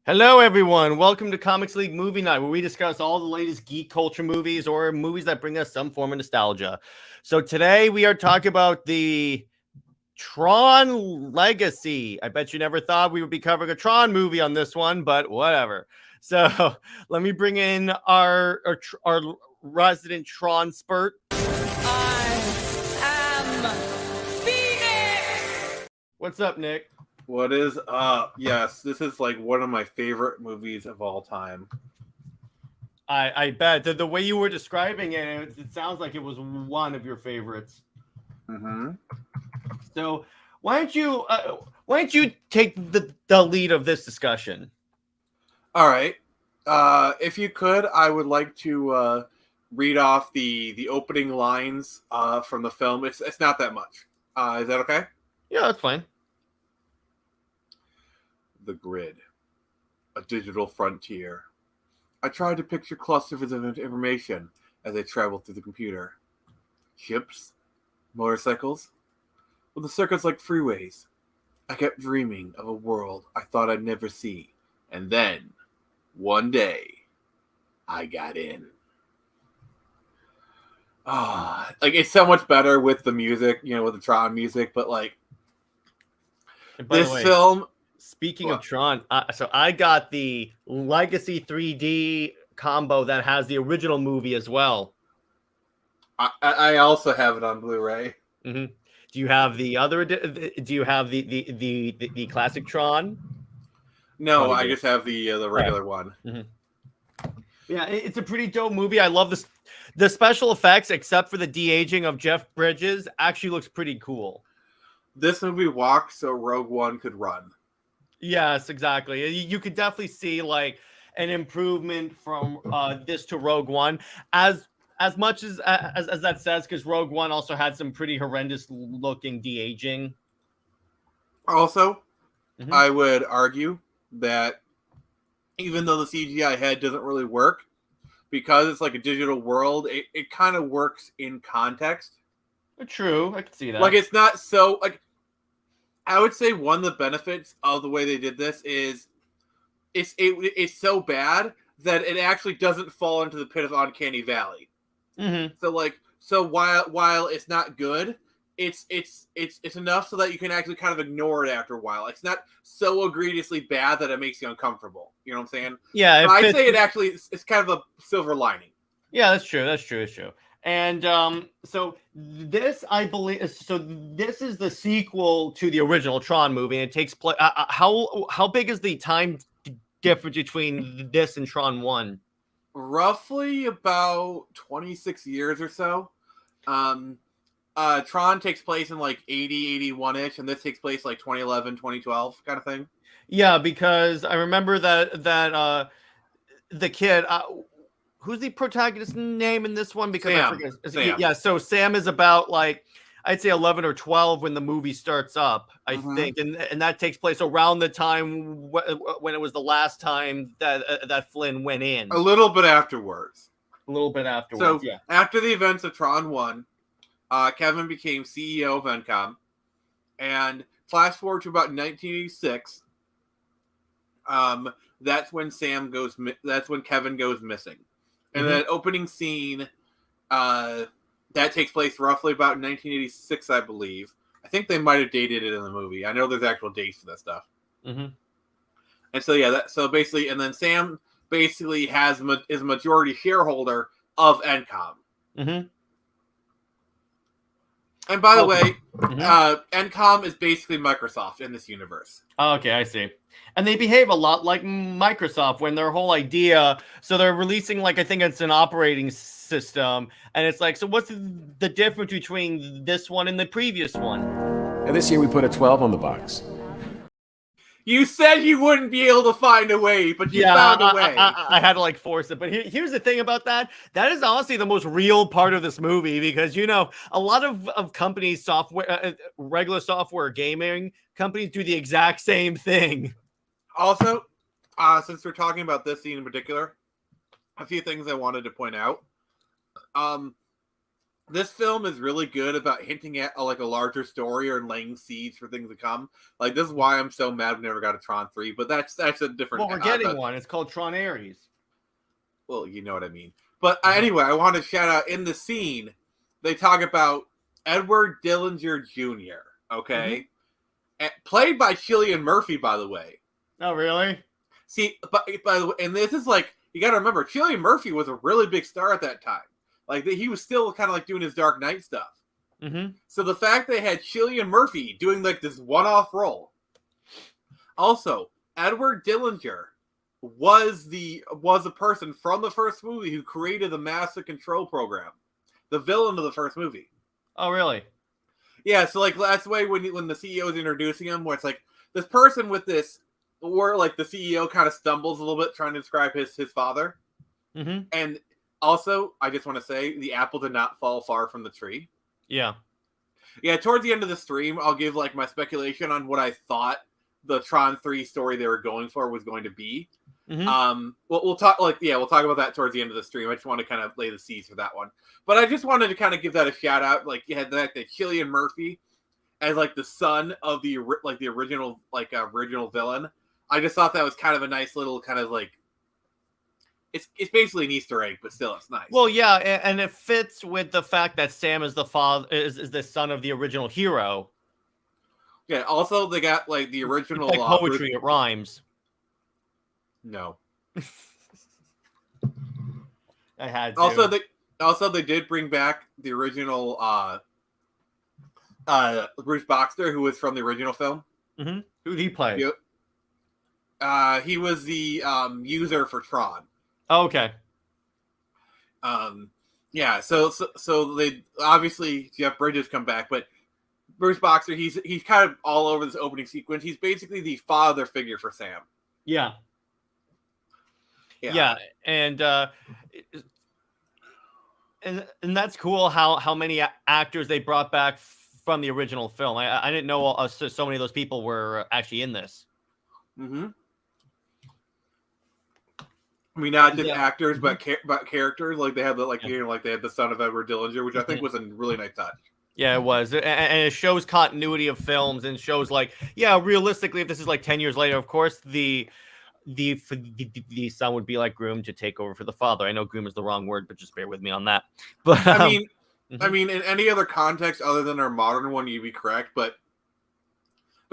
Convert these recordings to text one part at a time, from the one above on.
Hello, everyone. Welcome to Comics League Movie Night, where we discuss all the latest geek culture movies or movies that bring us some form of nostalgia. So today we are talking about the Tron Legacy. I bet you never thought we would be covering a Tron movie on this one, but whatever. So let me bring in our resident Tron spurt. I am Phoenix! What's up, Nick? What is up? Yes, this is like one of my favorite movies of all time. I bet the way you were describing it, it sounds like it was one of your favorites. Mm-hmm. So why don't you take the lead of this discussion? All right. If you could, I would like to read off the opening lines from the film. It's not that much. Is that okay? Yeah, that's fine. The grid, a digital frontier. I tried to picture clusters of information as I traveled through the computer. Ships, motorcycles, with the circuits like freeways. I kept dreaming of a world I thought I'd never see. And then, one day, I got in. Like, it's so much better with the music, with the Tron music, but like, this film... Speaking of Tron, so I got the Legacy 3D combo that has the original movie as well. I also have it on Blu-ray. Mm-hmm. Do you have the other? Do you have the classic Tron? No, I just have the regular one. Mm-hmm. Yeah, it's a pretty dope movie. I love this. The special effects, except for the de-aging of Jeff Bridges, actually looks pretty cool. This movie walked so Rogue One could run. Yes, exactly. You could definitely see like an improvement from this to Rogue One, as much as that says, because Rogue One also had some pretty horrendous looking de-aging. Also, I would argue that even though the CGI head doesn't really work, because it's like a digital world, it kind of works in context. True, I can see that. Like, it's not so like. I would say one of the benefits of the way they did this is it's so bad that it actually doesn't fall into the pit of Uncanny Valley. Mm-hmm. So while it's not good, it's enough so that you can actually kind of ignore it after a while. It's not so egregiously bad that it makes you uncomfortable. You know what I'm saying? Yeah, I'd say it actually it's kind of a silver lining. Yeah, that's true. That's true. And so this, I believe, this is the sequel to the original Tron movie, and it takes place. How big is the time difference between this and Tron 1? Roughly about 26 years or so. Tron takes place in like 80, 81-ish, and this takes place like 2011, 2012 kind of thing. Yeah, because I remember that the kid. Who's the protagonist's name in this one? Because Sam. I forget. Sam. Yeah, so Sam is about like, I'd say 11 or 12 when the movie starts up, I think, and that takes place around the time when it was the last time that Flynn went in. A little bit afterwards. So yeah. After the events of Tron 1, Kevin became CEO of Encom, and flash forward to about 1986. That's when Kevin goes missing. And that opening scene, that takes place roughly about 1986, I believe. I think they might have dated it in the movie. I know there's actual dates for that stuff. Mm-hmm. And so yeah, basically, and then Sam basically is a majority shareholder of Encom. Mm-hmm. And by the way, Encom is basically Microsoft in this universe. Okay, I see. And they behave a lot like Microsoft when their whole idea. So they're releasing, like, I think it's an operating system. And it's like, so what's the difference between this one and the previous one? And this year we put a 12 on the box. You said you wouldn't be able to find a way, but you found a way. I had to like force it. But here's the thing about that. That is honestly the most real part of this movie because, you know, a lot of companies, software, regular software gaming companies do the exact same thing. Also, since we're talking about this scene in particular, a few things I wanted to point out. this film is really good about hinting at like a larger story or laying seeds for things to come. Like this is why I'm so mad we never got a Tron 3, but that's a different. Well, we're getting one. It's called Tron Ares. Well, you know what I mean. But anyway, I want to shout out in the scene. They talk about Edward Dillinger Jr. Okay, played by Cillian Murphy, by the way. Oh, really? See, but by the way, and this is like you got to remember, Cillian Murphy was a really big star at that time. Like he was still kind of like doing his Dark Knight stuff. Mm-hmm. So the fact they had Cillian Murphy doing like this one-off role. Also, Edward Dillinger was a person from the first movie who created the Master Control Program, the villain of the first movie. Oh, really? Yeah. So like that's the way when the CEO is introducing him, where it's like this person with this, or like the CEO kind of stumbles a little bit trying to describe his father. Mm-hmm. And also, I just want to say the apple did not fall far from the tree. Yeah. Yeah, towards the end of the stream, I'll give like my speculation on what I thought the Tron 3 story they were going for was going to be. Mm-hmm. We'll talk about that towards the end of the stream. I just want to kind of lay the seeds for that one. But I just wanted to kind of give that a shout out. Like you had that Cillian Murphy as like the son of the original villain. I just thought that was kind of a nice little kind of like it's basically an Easter egg, but still it's nice. Well, yeah, and it fits with the fact that Sam is the father is the son of the original hero. Yeah. Also, they got like the original It's like poetry. It rhymes. No. I had to. Also they did bring back the original Bruce Boxer, who was from the original film. Mm-hmm. Who did he play? He was the user for Tron. Oh, okay. Yeah. So they obviously Jeff Bridges come back, but Bruce Boxer, he's kind of all over this opening sequence. He's basically the father figure for Sam. Yeah. Yeah. And that's cool how many actors they brought back from the original film. I didn't know so many of those people were actually in this. Mm-hmm. I mean, not just actors, but characters. Like they had they had the son of Edward Dillinger, which I think was a really nice touch. Yeah, it was, and it shows continuity of films, and shows like, yeah, realistically, if this is like 10 years later, of course the son would be like groomed to take over for the father. I know groom is the wrong word, but just bear with me on that. But I mean, in any other context other than our modern one, you'd be correct. But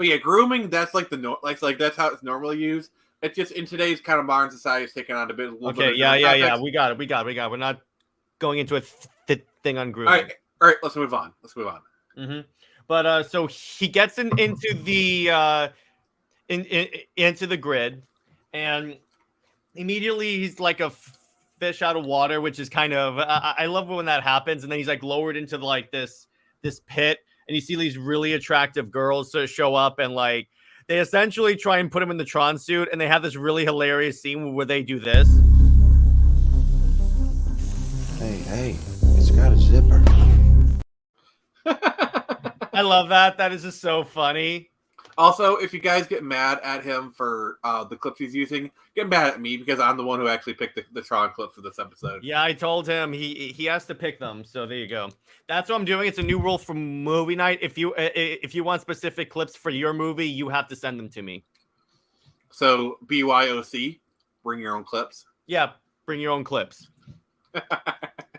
yeah, grooming, that's like that's how it's normally used. It's just in today's kind of modern society, it's taken on a little bit. Okay, yeah. We got it. We're not going into a thing on grooming. All right. Let's move on. Mm-hmm. But so he gets into the into the grid, and immediately he's like a fish out of water, which is kind of I love when that happens. And then he's like lowered into like this pit, and you see these really attractive girls show up, and like they essentially try and put him in the Tron suit, and they have this really hilarious scene where they do this. Hey, it's got a zipper. I love that. That is just so funny. Also, if you guys get mad at him for the clips he's using, get mad at me because I'm the one who actually picked the Tron clips for this episode. Yeah, I told him he has to pick them. So there you go. That's what I'm doing. It's a new rule for movie night. If you want specific clips for your movie, you have to send them to me. So BYOC, bring your own clips. Yeah, bring your own clips.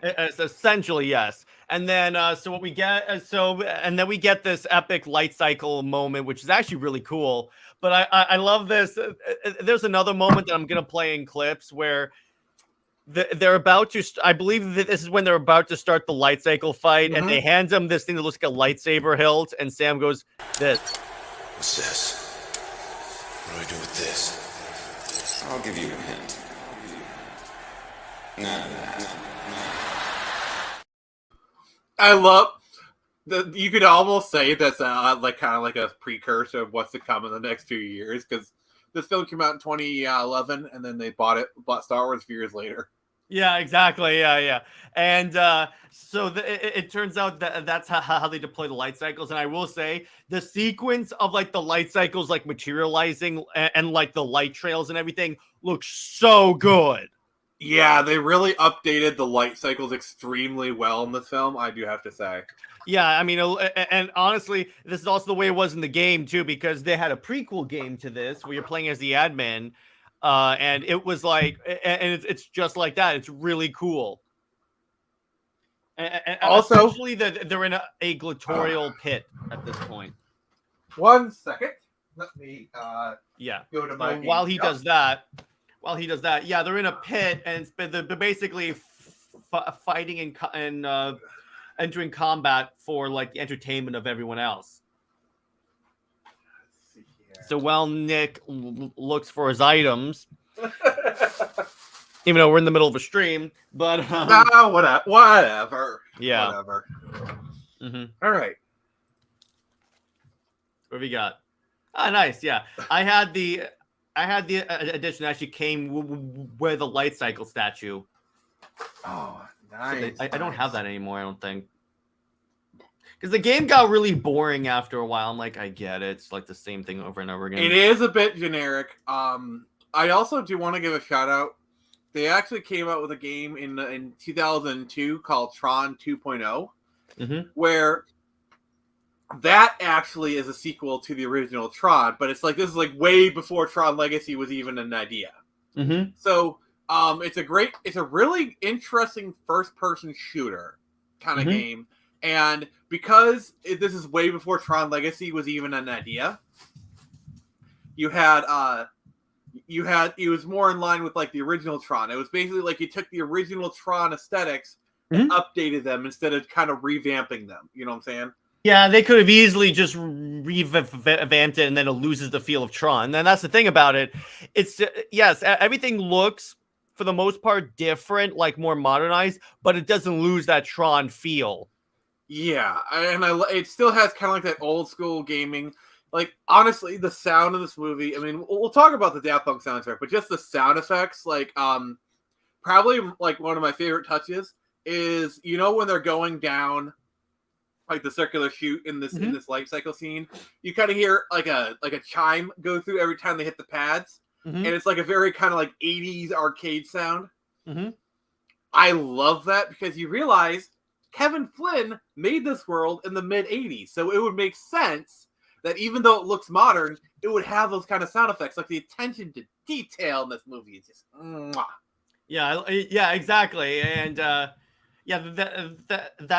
It's essentially yes. And then so what we get and then we get this epic light cycle moment, which is actually really cool. But I love this. There's another moment that I'm gonna play in clips where they're about to. I believe that this is when they're about to start the light cycle fight, and they hand him this thing that looks like a lightsaber hilt, and Sam goes, "This." What's this? What do I do with this? I'll give you a hint. Nah. I love that. You could almost say that's like kind of like a precursor of what's to come in the next few years, because this film came out in 2011, and then they bought Star Wars a few years later. Yeah, exactly. Yeah. And so it turns out that that's how they deploy the light cycles. And I will say the sequence of like the light cycles like materializing and like the light trails and everything looks so good. Yeah, they really updated the light cycles extremely well in this film, I do have to say. Yeah, I mean, and honestly, this is also the way it was in the game too, because they had a prequel game to this where you're playing as the admin, and it was like, and it's just like that. It's really cool. And Also- essentially, they're in a gladiatorial pit at this point. 1 second. Let me Yeah. go to So my while he game does that, yeah, they're in a pit, and they're basically fighting and entering combat for like the entertainment of everyone else. Let's see here. So while Nick looks for his items, even though we're in the middle of a stream, but whatever. Yeah. Whatever. Mm-hmm. All right. What have we got? Ah, nice. Yeah, I had the edition that actually came with the light cycle statue. Oh, So nice. I don't have that anymore, I don't think. Because the game got really boring after a while. I'm like, I get it. It's like the same thing over and over again. It is a bit generic. I also do want to give a shout out. They actually came out with a game in 2002 called Tron 2.0, where that actually is a sequel to the original Tron, but it's like this is like way before Tron Legacy was even an idea. So it's a really interesting first-person shooter kind of game, and because this is way before Tron Legacy was even an idea, it was more in line with like the original Tron. It was basically like you took the original Tron aesthetics and updated them instead of kind of revamping them. You know what I'm saying? Yeah, they could have easily just revamped it, and then it loses the feel of Tron. And that's the thing about it. It's yes, everything looks for the most part different, like more modernized, but it doesn't lose that Tron feel. Yeah, and it still has kind of like that old school gaming. Like honestly, the sound of this movie. I mean, we'll talk about the Daft Punk soundtrack, but just the sound effects, like probably like one of my favorite touches is when they're going down like the circular chute in this light cycle scene, you kind of hear like a chime go through every time they hit the pads, and it's like a very kind of like 80s arcade sound. I love that because you realize Kevin Flynn made this world in the mid 80s, so it would make sense that even though it looks modern, it would have those kind of sound effects. Like the attention to detail in this movie is just mwah. Yeah, exactly. And that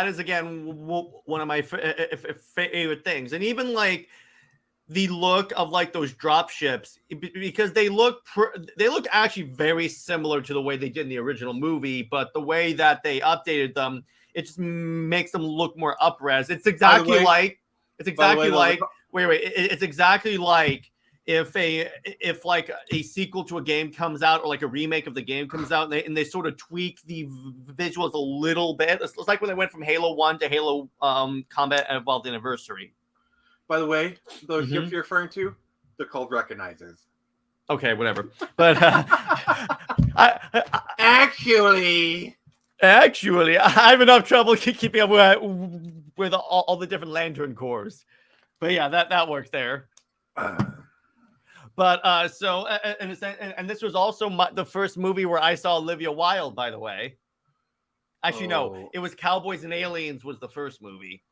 is again one of my favorite things. And even like the look of like those drop ships, because they look actually very similar to the way they did in the original movie, but the way that they updated them, it just makes them look more up-res. It's exactly like it's exactly like if like a sequel to a game comes out or like a remake of the game comes out, and they sort of tweak the visuals a little bit. It's like when they went from Halo 1 to Halo Combat Evolved Anniversary. By the way, those ships you're referring to, they're called recognizers. Okay, whatever. But Actually, I have enough trouble keeping up with all the different lantern cores. But yeah, that works there. But so and this was also the first movie where I saw Olivia Wilde, by the way. Actually, no, it was Cowboys and Aliens was the first movie.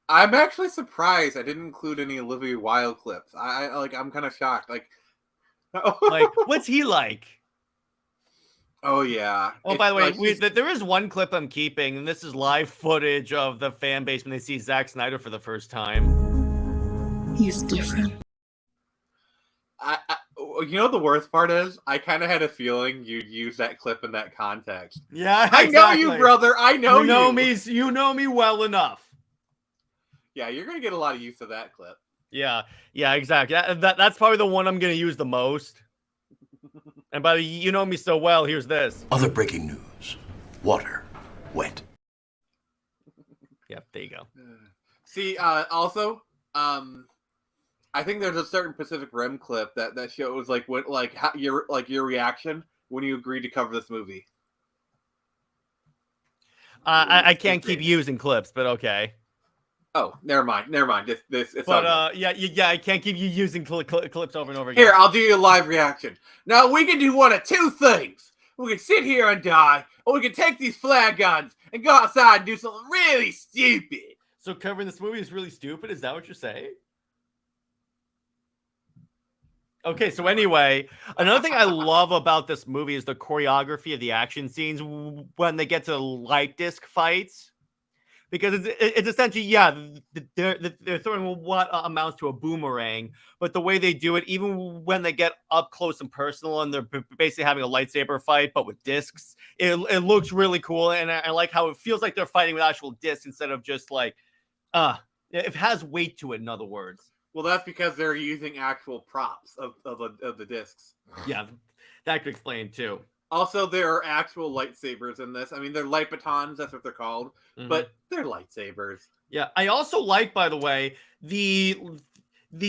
I'm actually surprised I didn't include any Olivia Wilde clips. I'm kind of shocked. Like what's he like? Oh yeah. Oh, by the way, there is one clip I'm keeping, and this is live footage of the fan base when they see Zack Snyder for the first time. He's different. The worst part is I kind of had a feeling you'd use that clip in that context. Yeah, I know you, brother. I know you. You know me well enough. Yeah, you're gonna get a lot of use of that clip. Yeah, exactly. That's probably the one I'm gonna use the most. And by the you know me so well, here's this. Other breaking news. Water. Wet. Yep, there you go. See, also, I think there's a certain Pacific Rim clip that shows like what your reaction when you agreed to cover this movie. I can't keep using clips, but okay. Oh, never mind. It's but yeah, I can't keep you using clips over and over again. Here, I'll do you a live reaction. Now we can do one of two things. We can sit here and die, or we can take these flag guns and go outside and do something really stupid. So covering this movie is really stupid? Is that what you're saying? Okay, so anyway, another thing I love about this movie is the choreography of the action scenes when they get to light disc fights. Because it's essentially, yeah, they're throwing what amounts to a boomerang, but the way they do it, even when they get up close and personal and they're basically having a lightsaber fight, but with discs, it looks really cool. And I like how it feels like they're fighting with actual discs instead of just like, it has weight to it, in other words. Well, that's because they're using actual props of the discs. Yeah, that could explain too. Also, there are actual lightsabers in this. I mean, they're light batons, that's what they're called, but they're lightsabers. Yeah, I also like, by the way, the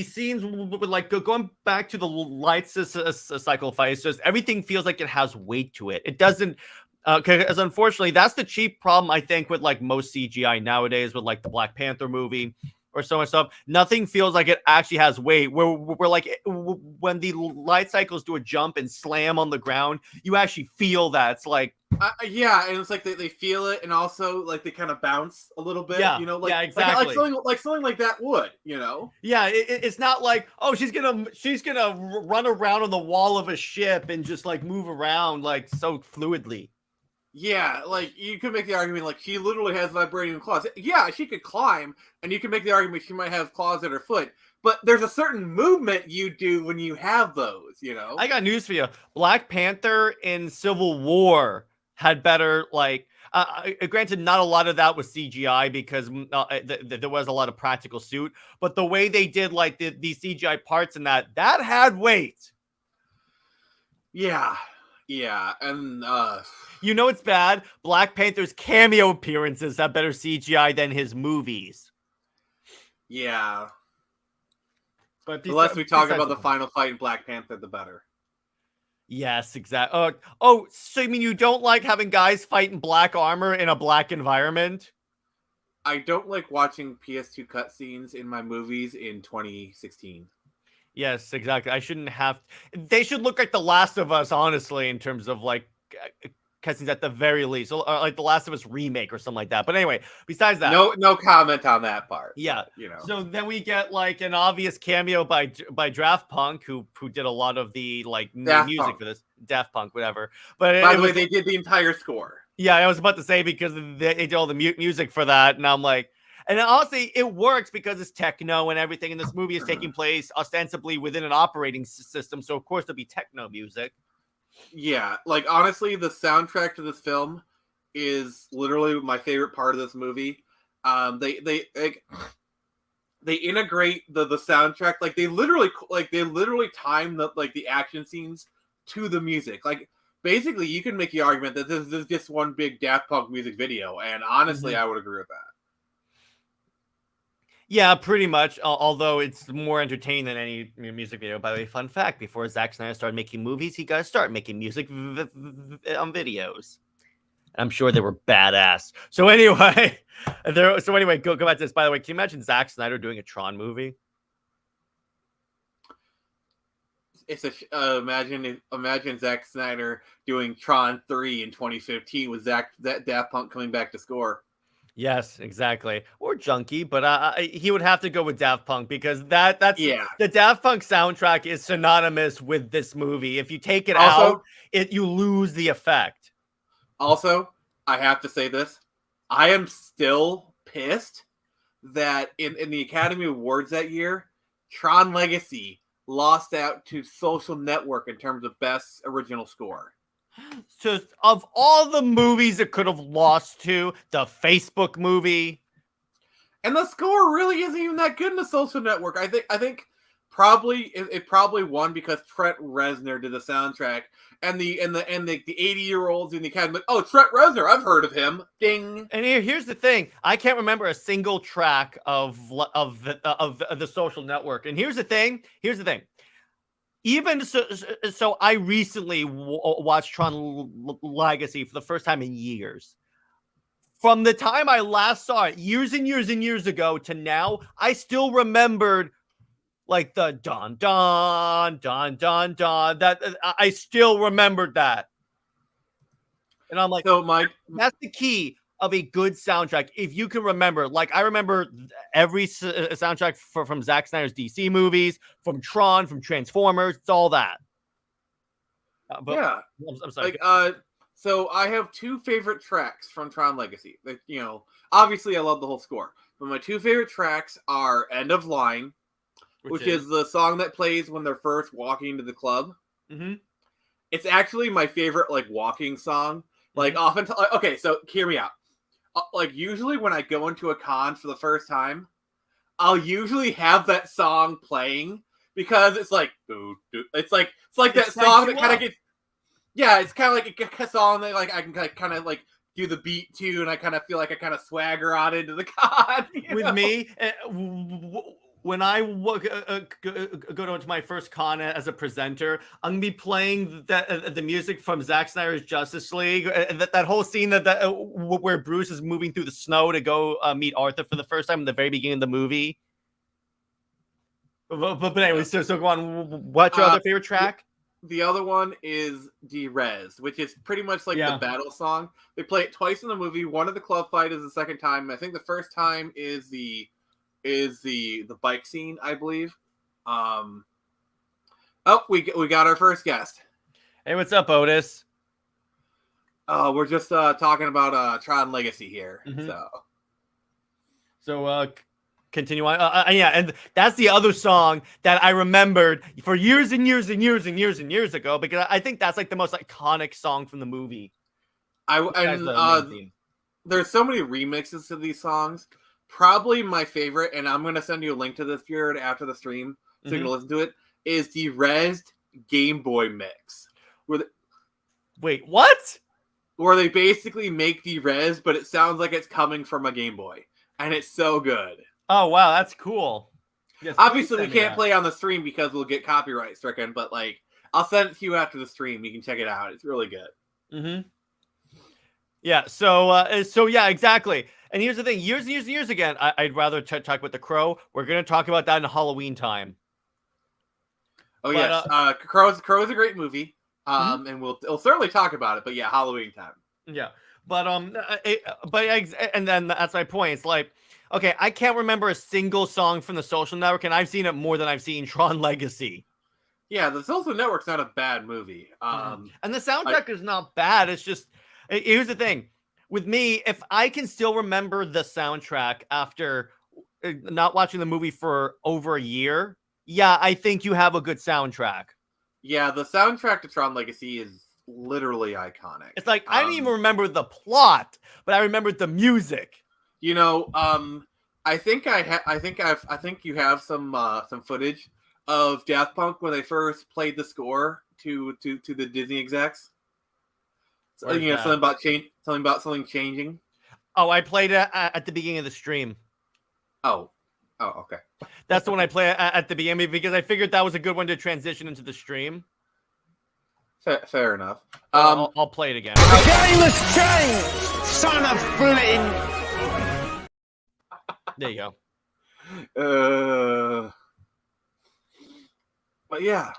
scenes with like going back to the light cycle fights. Just everything feels like it has weight to it. It doesn't. Because unfortunately, that's the cheap problem I think with like most CGI nowadays, with like the Black Panther movie or so much stuff. Nothing feels like it actually has weight. We're like when the light cycles do a jump and slam on the ground, you actually feel that. It's like yeah, and it's like they feel it, and also like they kind of bounce a little bit. Yeah, you know, like, yeah, exactly. like something like that would, you know. Yeah, it's not like, oh, she's gonna run around on the wall of a ship and just like move around like so fluidly. Yeah, like you could make the argument like she literally has vibranium claws. Yeah, she could climb, and you can make the argument she might have claws at her foot. But there's a certain movement you do when you have those, you know. I got news for you. Black Panther in Civil War had better, like, granted, not a lot of that was CGI because there was a lot of practical suit. But the way they did like these CGI parts in that had weight. Yeah, and you know it's bad. Black Panther's cameo appearances have better CGI than his movies. Yeah. But the less we talk about the final fight in Black Panther, the better. Yes, exactly. Oh, so you mean you don't like having guys fight in black armor in a black environment? I don't like watching PS2 cutscenes in my movies in 2016. Yes, exactly. I shouldn't have. They should look like The Last of Us, honestly, in terms of like cutscenes at the very least, or like The Last of Us remake or something like that. But anyway, besides that, no comment on that part. Yeah, you know. So then we get like an obvious cameo by Daft Punk, who did a lot of the like music for this. Daft Punk, whatever. But by the way, they did the entire score. Yeah, I was about to say because they did all the music for that, and I'm like. And honestly, it works because it's techno and everything. And this movie is taking place ostensibly within an operating system. So, of course, there'll be techno music. Yeah. Like, honestly, the soundtrack to this film is literally my favorite part of this movie. They integrate the soundtrack. Like, they literally time the action scenes to the music. Like, basically, you can make the argument that this is just one big Daft Punk music video. And honestly, I would agree with that. Yeah, pretty much. Although it's more entertaining than any music video. By the way, fun fact: before Zack Snyder started making movies, he got to start making music on videos. I'm sure they were badass. So anyway, go back to this. By the way, can you imagine Zack Snyder doing a Tron movie? It's imagine Zack Snyder doing Tron 3 in 2015 with Daft Punk coming back to score. Yes, exactly. Or Junkie, but he would have to go with Daft Punk because that's the Daft Punk soundtrack is synonymous with this movie. If you take it out, you lose the effect. Also, I have to say this. I am still pissed that in the Academy Awards that year, Tron Legacy lost out to Social Network in terms of best original score. So of all the movies it could have lost to, the Facebook movie, and the score really isn't even that good in the Social Network. I think probably it probably won because Trent Reznor did the soundtrack, and the 80-year-olds in the Academy. Oh, Trent Reznor, I've heard of him. Ding. And here's the thing: I can't remember a single track of the Social Network. And here's the thing. Even so I recently watched Tron Legacy for the first time in years. From the time I last saw it, years and years and years ago to now, I still remembered like the dun dun dun dun dun. That I still remembered that. And I'm like, So that's the key of a good soundtrack. If you can remember, like I remember every soundtrack from Zack Snyder's DC movies, from Tron, from Transformers, it's all that. But yeah, I'm sorry. so I have two favorite tracks from Tron Legacy. That, obviously I love the whole score, but my two favorite tracks are "End of Line," which is the song that plays when they're first walking into the club. Mm-hmm. It's actually my favorite like walking song. Like often, okay, so hear me out. Like usually when I go into a con for the first time, I'll usually have that song playing because it's like, it's like that song that kind of gets. Yeah, it's kind of like a song that like I can kind of like do the beat to, and I kind of feel like I kind of swagger on into the con. With me, when I go to my first con as a presenter, I'm gonna be playing the music from Zack Snyder's Justice League, that whole scene where Bruce is moving through the snow to go meet Arthur for the first time in the very beginning of the movie. But anyway, so go on. What's your other favorite track? The other one is Res, which is pretty much like the battle song. They play it twice in the movie. One of the club fight is the second time. I think the first time is the bike scene, I believe. We got our first guest. Hey, what's up, Otis? We're just talking about Tron Legacy here. So continue on. Yeah, and that's the other song that I remembered for years and years and years and years and years ago, because I think that's like the most iconic song from the movie. There's so many remixes to these songs. Probably my favorite, and I'm going to send you a link to this, Jared, after the stream, so you can listen to it, is the Rezzed Game Boy mix. Wait, what? Where they basically make Res, but it sounds like it's coming from a Game Boy. And it's so good. Oh, wow, that's cool. Yes, obviously, we can't play on the stream because we'll get copyright stricken, but like, I'll send it to you after the stream. You can check it out. It's really good. Yeah, so yeah, exactly. And here's the thing. Years and years and years again, I'd rather talk about The Crow. We're going to talk about that in Halloween time. Oh, yes. Crow is a great movie. And we'll certainly talk about it, but yeah, Halloween time. Yeah. And then that's my point. It's like, okay, I can't remember a single song from The Social Network, and I've seen it more than I've seen Tron Legacy. Yeah, The Social Network's not a bad movie. And the soundtrack is not bad. It's just, here's the thing. With me, if I can still remember the soundtrack after not watching the movie for over a year, yeah, I think you have a good soundtrack. Yeah, the soundtrack to Tron Legacy is literally iconic. It's like, I didn't even remember the plot, but I remembered the music. You know, I think you have some footage of Daft Punk when they first played the score to the Disney execs. So, something about something changing. Oh, I played it at the beginning of the stream. Oh, okay. That's the one I play at the beginning because I figured that was a good one to transition into the stream. Fair enough. I'll play it again. The game has changed, son of Flynn. There you go. But yeah.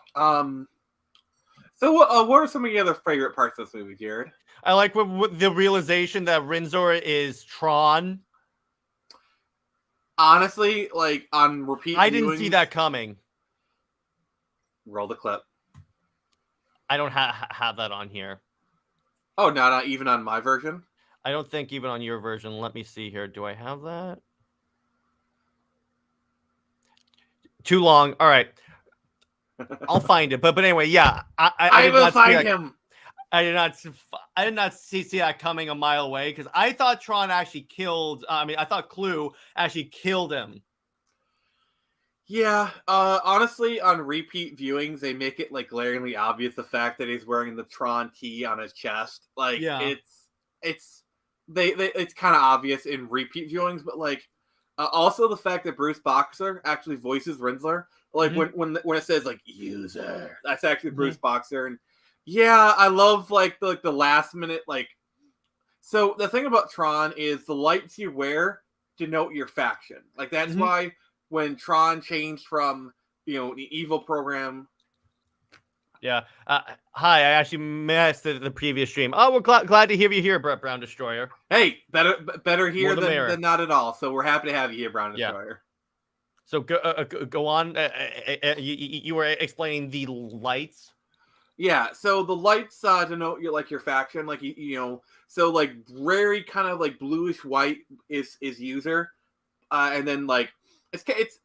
So what are some of your other favorite parts of this movie, Jared? I like with the realization that Rinzor is Tron. Honestly, like on repeat I didn't see that coming. Roll the clip. I don't have that on here. Oh, not even on my version? I don't think even on your version. Let me see here. Do I have that? Too long. All right. I'll find it. But anyway, yeah. I will find him. I did not see that coming a mile away because I thought Tron actually killed. I thought Clue actually killed him. Yeah. Honestly, on repeat viewings, they make it like glaringly obvious the fact that he's wearing the Tron T on his chest. Like, yeah. It's kind of obvious in repeat viewings, but like also the fact that Bruce Boxer actually voices Rinsler. Like when it says like user, that's actually Bruce Boxer. And yeah, I love like the last minute like. So the thing about Tron is the lights you wear denote your faction. Like that's why when Tron changed from the evil program Yeah. Hi, I actually missed the previous stream. Oh, we're glad to hear you here, Brett Brown Destroyer. Hey, better here More the merrier. than not at all. So we're happy to have you here, Brown Destroyer. So go on. You were explaining the lights. Yeah, so the lights denote your faction, like you know, so like very kind of like bluish white is user, and then like it's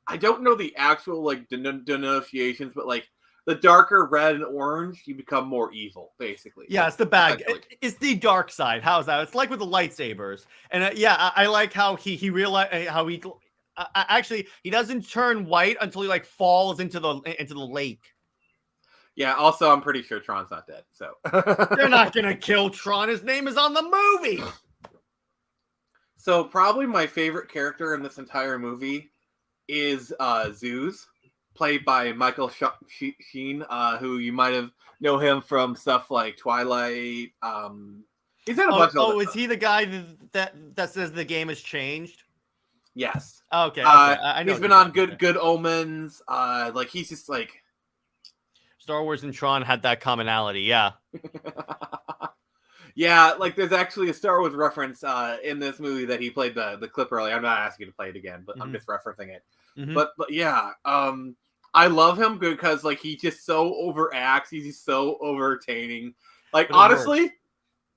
I don't know the actual like denunciations, but like the darker red and orange, you become more evil, basically. Yeah, it's the bad. It's the dark side. How's that? It's like with the lightsabers, and yeah, I like how he realized how he actually he doesn't turn white until he like falls into the lake. Yeah, also, I'm pretty sure Tron's not dead, so. They're not going to kill Tron. His name is on the movie. So, probably my favorite character in this entire movie is Zeus, played by Michael Sheen, who you might have know him from stuff like Twilight. He's in a bunch of other is stuff. he the guy that says the game has changed? Yes. Okay. I know he's been on Good Omens. Like, he's just like... Star Wars and Tron had that commonality, yeah. Yeah, like there's actually a Star Wars reference in this movie that he played the clip earlier. I'm not asking you to play it again, but I'm just referencing it. But yeah, I love him because like he just so overacts. He's just so overtaining. Like honestly,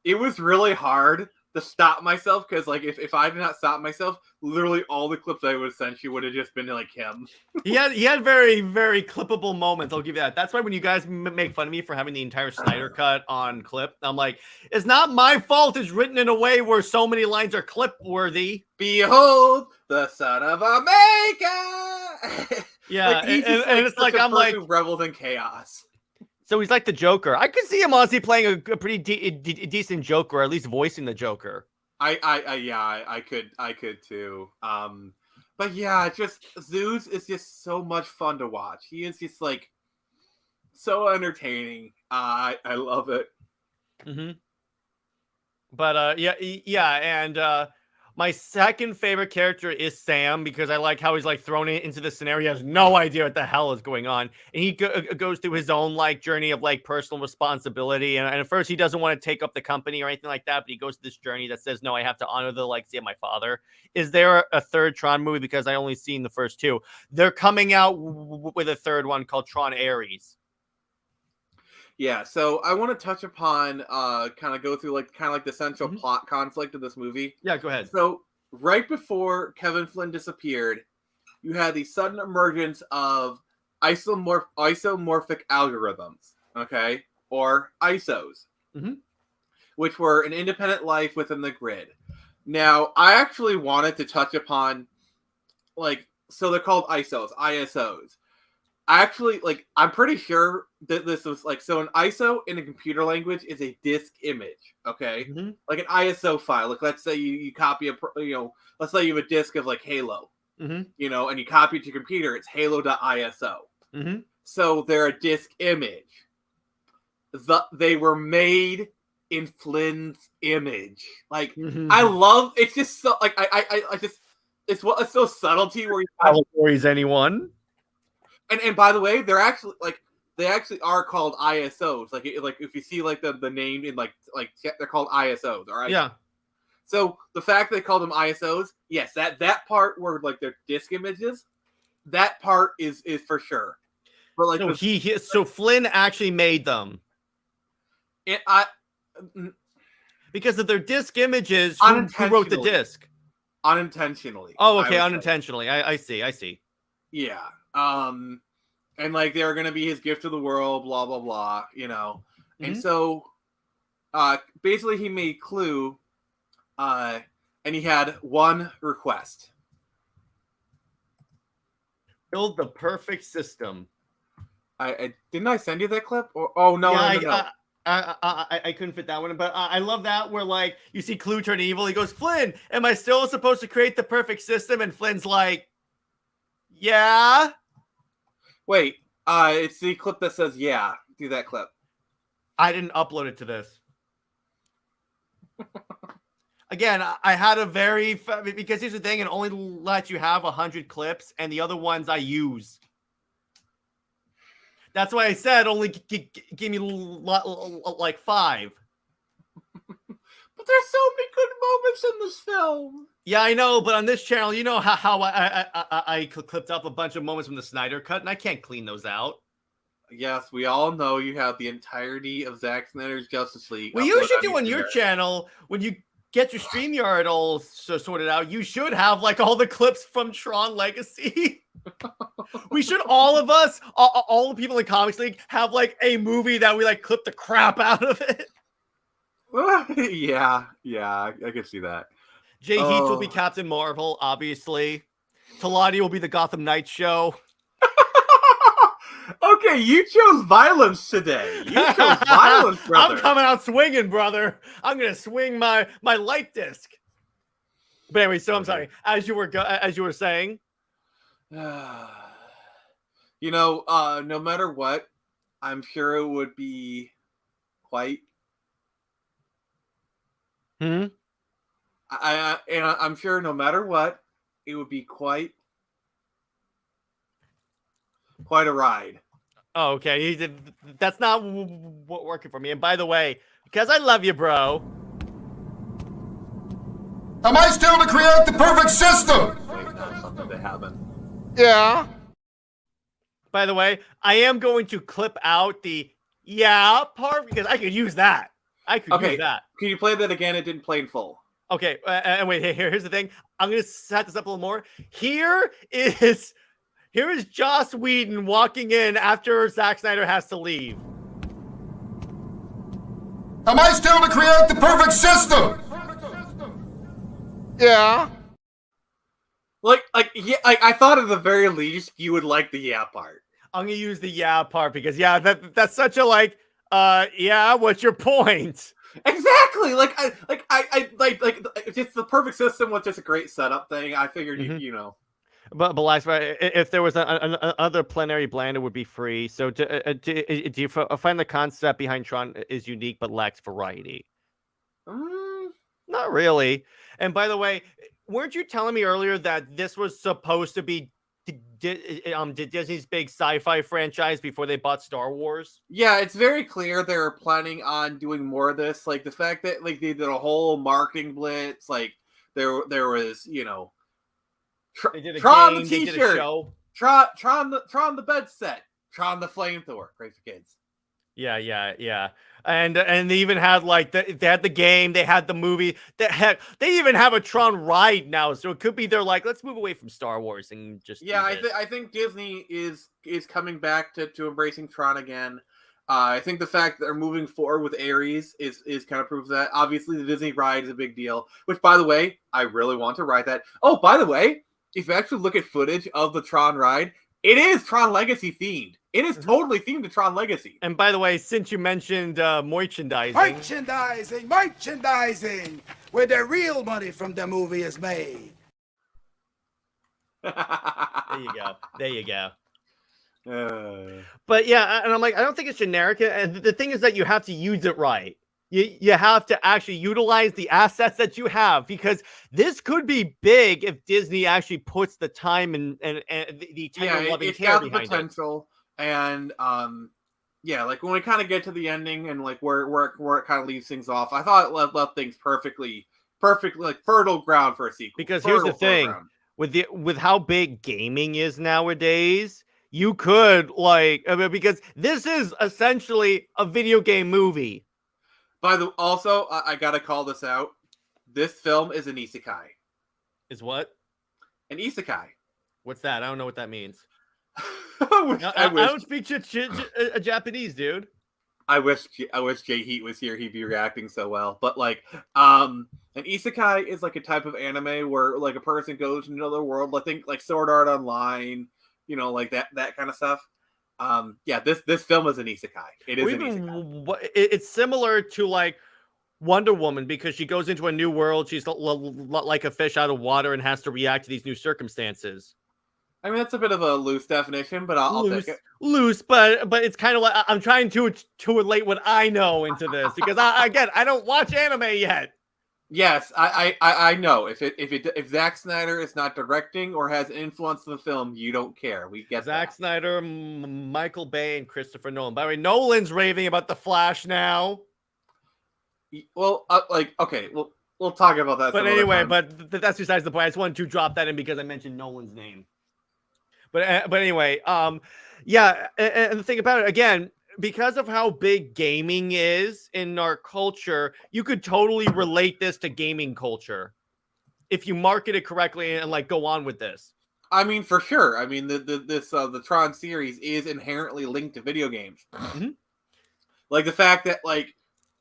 it was really hard to stop myself because like if I did not stop myself, literally all the clips I would have sent you would have just been like him. he had very, very clippable moments. I'll give you that. That's why when you guys make fun of me for having the entire Snyder cut on clip, I'm like, it's not my fault. It's written in a way where so many lines are clip worthy. Behold the son of a maker. Yeah, like, he's just, and it's like I'm like revels in chaos. So he's like the Joker. I could see him honestly playing a pretty decent Joker, or at least voicing the Joker. I could too. But yeah, just Zeus is just so much fun to watch. He is just like so entertaining. I love it. But yeah, and my second favorite character is Sam because I like how he's like thrown into the scenario. He has no idea what the hell is going on, and he goes through his own like journey of like personal responsibility. And at first, he doesn't want to take up the company or anything like that, but he goes to this journey that says, "No, I have to honor the legacy of my father." Is there a third Tron movie? Because I only seen the first two. They're coming out with a third one called Tron Ares. Yeah, so I want to touch upon kind of go through the central plot conflict of this movie. Yeah, go ahead. So right before Kevin Flynn disappeared, you had the sudden emergence of isomorphic algorithms, okay, or ISOs, which were an independent life within the grid. Now, I actually wanted to touch upon so they're called ISOs. Actually, I'm pretty sure that this was so an ISO in a computer language is a disk image, okay? Like an ISO file. Like, let's say you copy let's say you have a disk of like Halo, and you copy it to your computer. It's halo.iso. So they're a disk image. They were made in Flynn's image. Like, I love it's just so I just it's so subtlety where allegories anyone. And by the way, they're actually they actually are called ISOs. Like if you see the name in they're called ISOs. All right. Yeah. So the fact they call them ISOs, yes, that part where they're disk images, that part is for sure. But so Flynn actually made them. Because of their disk images, who wrote the disk? Unintentionally. Oh, okay, unintentionally. I see. Yeah. And they were gonna be his gift to the world, blah blah blah, And so basically he made Clue and he had one request. Build the perfect system. I didn't I send you that clip? No. I couldn't fit that one, but I love that where you see Clue turn evil. He goes, Flynn, am I still supposed to create the perfect system? And Flynn's like, yeah. Wait, it's the clip that says, yeah. Do that clip. I didn't upload it to this. Again, I had because here's the thing, it only lets you have 100 clips, and the other ones I use. That's why I said only give me like 5. But there's so many good moments in this film. Yeah, I know, but on this channel, you know how I clipped up a bunch of moments from the Snyder Cut, and I can't clean those out. Yes, we all know you have the entirety of Zack Snyder's Justice League. Well, you should do on your channel when you get your StreamYard all sorted out. You should have like all the clips from Tron Legacy. We should all of us, all the people in Comics League, have like a movie that we like clip the crap out of it. yeah, I can see that. JJheat will be Captain Marvel, obviously. Teladia will be the Gotham Knights show. Okay, you chose violence today. You chose violence, brother. I'm coming out swinging, brother. I'm gonna swing my light disc. But anyway, so I'm sorry. As you were saying, you know, no matter what, I'm sure it would be quite. I'm sure no matter what, it would be quite a ride. Oh, okay. That's not what working for me. And by the way, because I love you, bro. Am I still to create the perfect system? Wait, no, something to happen. Yeah. By the way, I am going to clip out the part because I could use that. I could use that. Can you play that again? It didn't play in full. Okay, and wait, here's the thing. I'm going to set this up a little more. Here is Joss Whedon walking in after Zack Snyder has to leave. Am I still to create the perfect system? Yeah. I thought at the very least you would like the part. I'm going to use the part because that's such a what's your point? Exactly. I just the perfect system was just a great setup thing. I figured you know. But if there was another plenary blend, it would be free. So do you find the concept behind Tron is unique but lacks variety? Not really. And by the way, weren't you telling me earlier that this was supposed to be Disney's big sci-fi franchise before they bought Star Wars? Yeah, it's very clear they were planning on doing more of this. Like the fact that like they did a whole marketing blitz. Like there was, you know. They did a Tron game, the they T-shirt, did a show. Tron the bed set, Tron the flamethrower, great for kids. Yeah. And they even had they had the game, they had the movie. They even have a Tron ride now, so it could be they're like, let's move away from Star Wars and just I think Disney is coming back to embracing Tron again. I think the fact that they're moving forward with Ares is kind of proves that. Obviously, the Disney ride is a big deal. Which, by the way, I really want to ride that. Oh, by the way, if you actually look at footage of the Tron ride, it is Tron Legacy themed. It is totally themed to Tron Legacy. And by the way, since you mentioned merchandising, where the real money from the movie is made. There you go. But yeah, and I'm like, I don't think it's generic. And the thing is that you have to use it right. You have to actually utilize the assets that you have, because this could be big if Disney actually puts the time and the tender loving care behind it. It's got the potential. And like when we kind of get to the ending and like where it kind of leaves things off, I thought it left things perfectly like fertile ground for a sequel. Because here's the thing, with how big gaming is nowadays, you could because this is essentially a video game movie. Also, I gotta call this out. This film is an isekai. Is what? An isekai. What's that? I don't know what that means. I don't speak Japanese, dude. I wish JJheat was here. He'd be reacting so well. But an isekai is like a type of anime where like a person goes into another world. I think like Sword Art Online, like that kind of stuff. This film is an isekai. It is an isekai. It's similar to like Wonder Woman, because she goes into a new world. She's like a fish out of water and has to react to these new circumstances. I mean, that's a bit of a loose definition, but I'll take it. Loose, but it's kind of like I'm trying to relate what I know into this, because I don't watch anime yet. Yes, I know. If Zack Snyder is not directing or has influence in the film, you don't care. We get Zack that. Snyder, Michael Bay, and Christopher Nolan. By the way, Nolan's raving about the Flash now. Well, okay, we'll talk about that. But some other anyway, time. that's besides the point. I just wanted to drop that in because I mentioned Nolan's name. But anyway, yeah, and the thing about it again, because of how big gaming is in our culture, you could totally relate this to gaming culture if you market it correctly and like go on with this. I mean, for sure. I mean, the Tron series is inherently linked to video games. Mhm. Like the fact that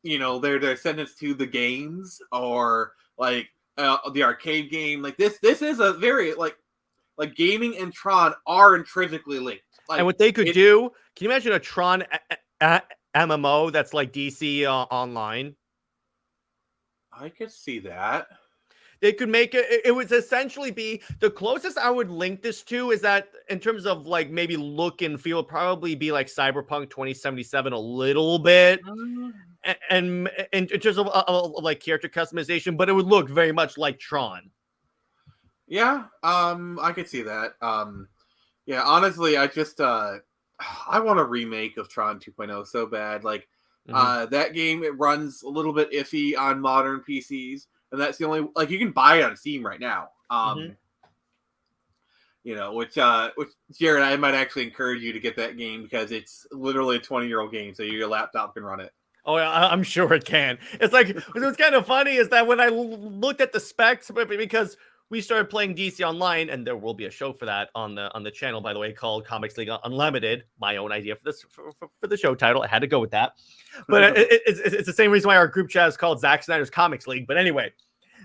they're sentenced to the games or like the arcade game. Like this is a very like gaming and Tron are intrinsically linked. Like, And what they could do, can you imagine a Tron MMO that's like DC online? I could see that. They could make it would essentially be the closest I would link this to is that in terms of like maybe look and feel, probably be like Cyberpunk 2077 a little bit. And in terms of like character customization, but it would look very much like Tron. Yeah, I could see that. Yeah, honestly, I just I want a remake of Tron 2.0 so bad. Like, that game, it runs a little bit iffy on modern PCs, and that's the only like you can buy it on Steam right now. Which Jared, I might actually encourage you to get that game because it's literally a 20-year-old game, so your laptop can run it. Oh, yeah, I'm sure it can. It's like what's kind of funny is that when I looked at the specs, because we started playing DC Online, and there will be a show for that on the channel, by the way, called Comics League Unlimited. My own idea for this for the show title. I had to go with that, but it's the same reason why our group chat is called Zack Snyder's Comics League. But anyway,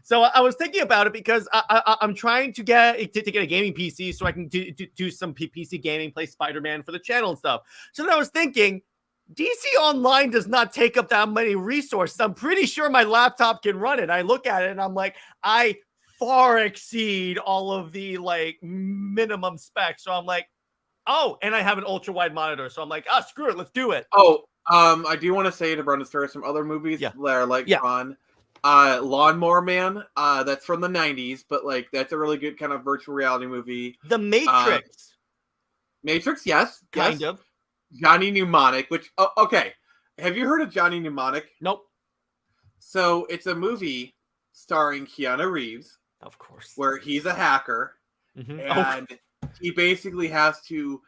so I was thinking about it because I'm trying to get a gaming PC so I can do some PC gaming, play Spider-Man for the channel and stuff. So then I was thinking, DC Online does not take up that many resources. I'm pretty sure my laptop can run it. I look at it and I'm like, I far exceed all of the like minimum specs. So I'm like, oh, and I have an ultra wide monitor. So I'm like, screw it, let's do it. Oh, I do want to say to Brendan Stir some other movies that are like Tron. Lawnmower Man, that's from the 90s, but like that's a really good kind of virtual reality movie. The Matrix. Matrix, yes. Kind of. Johnny Mnemonic, which okay. Have you heard of Johnny Mnemonic? Nope. So it's a movie starring Keanu Reeves. Of course. Where he's a hacker, and he basically has to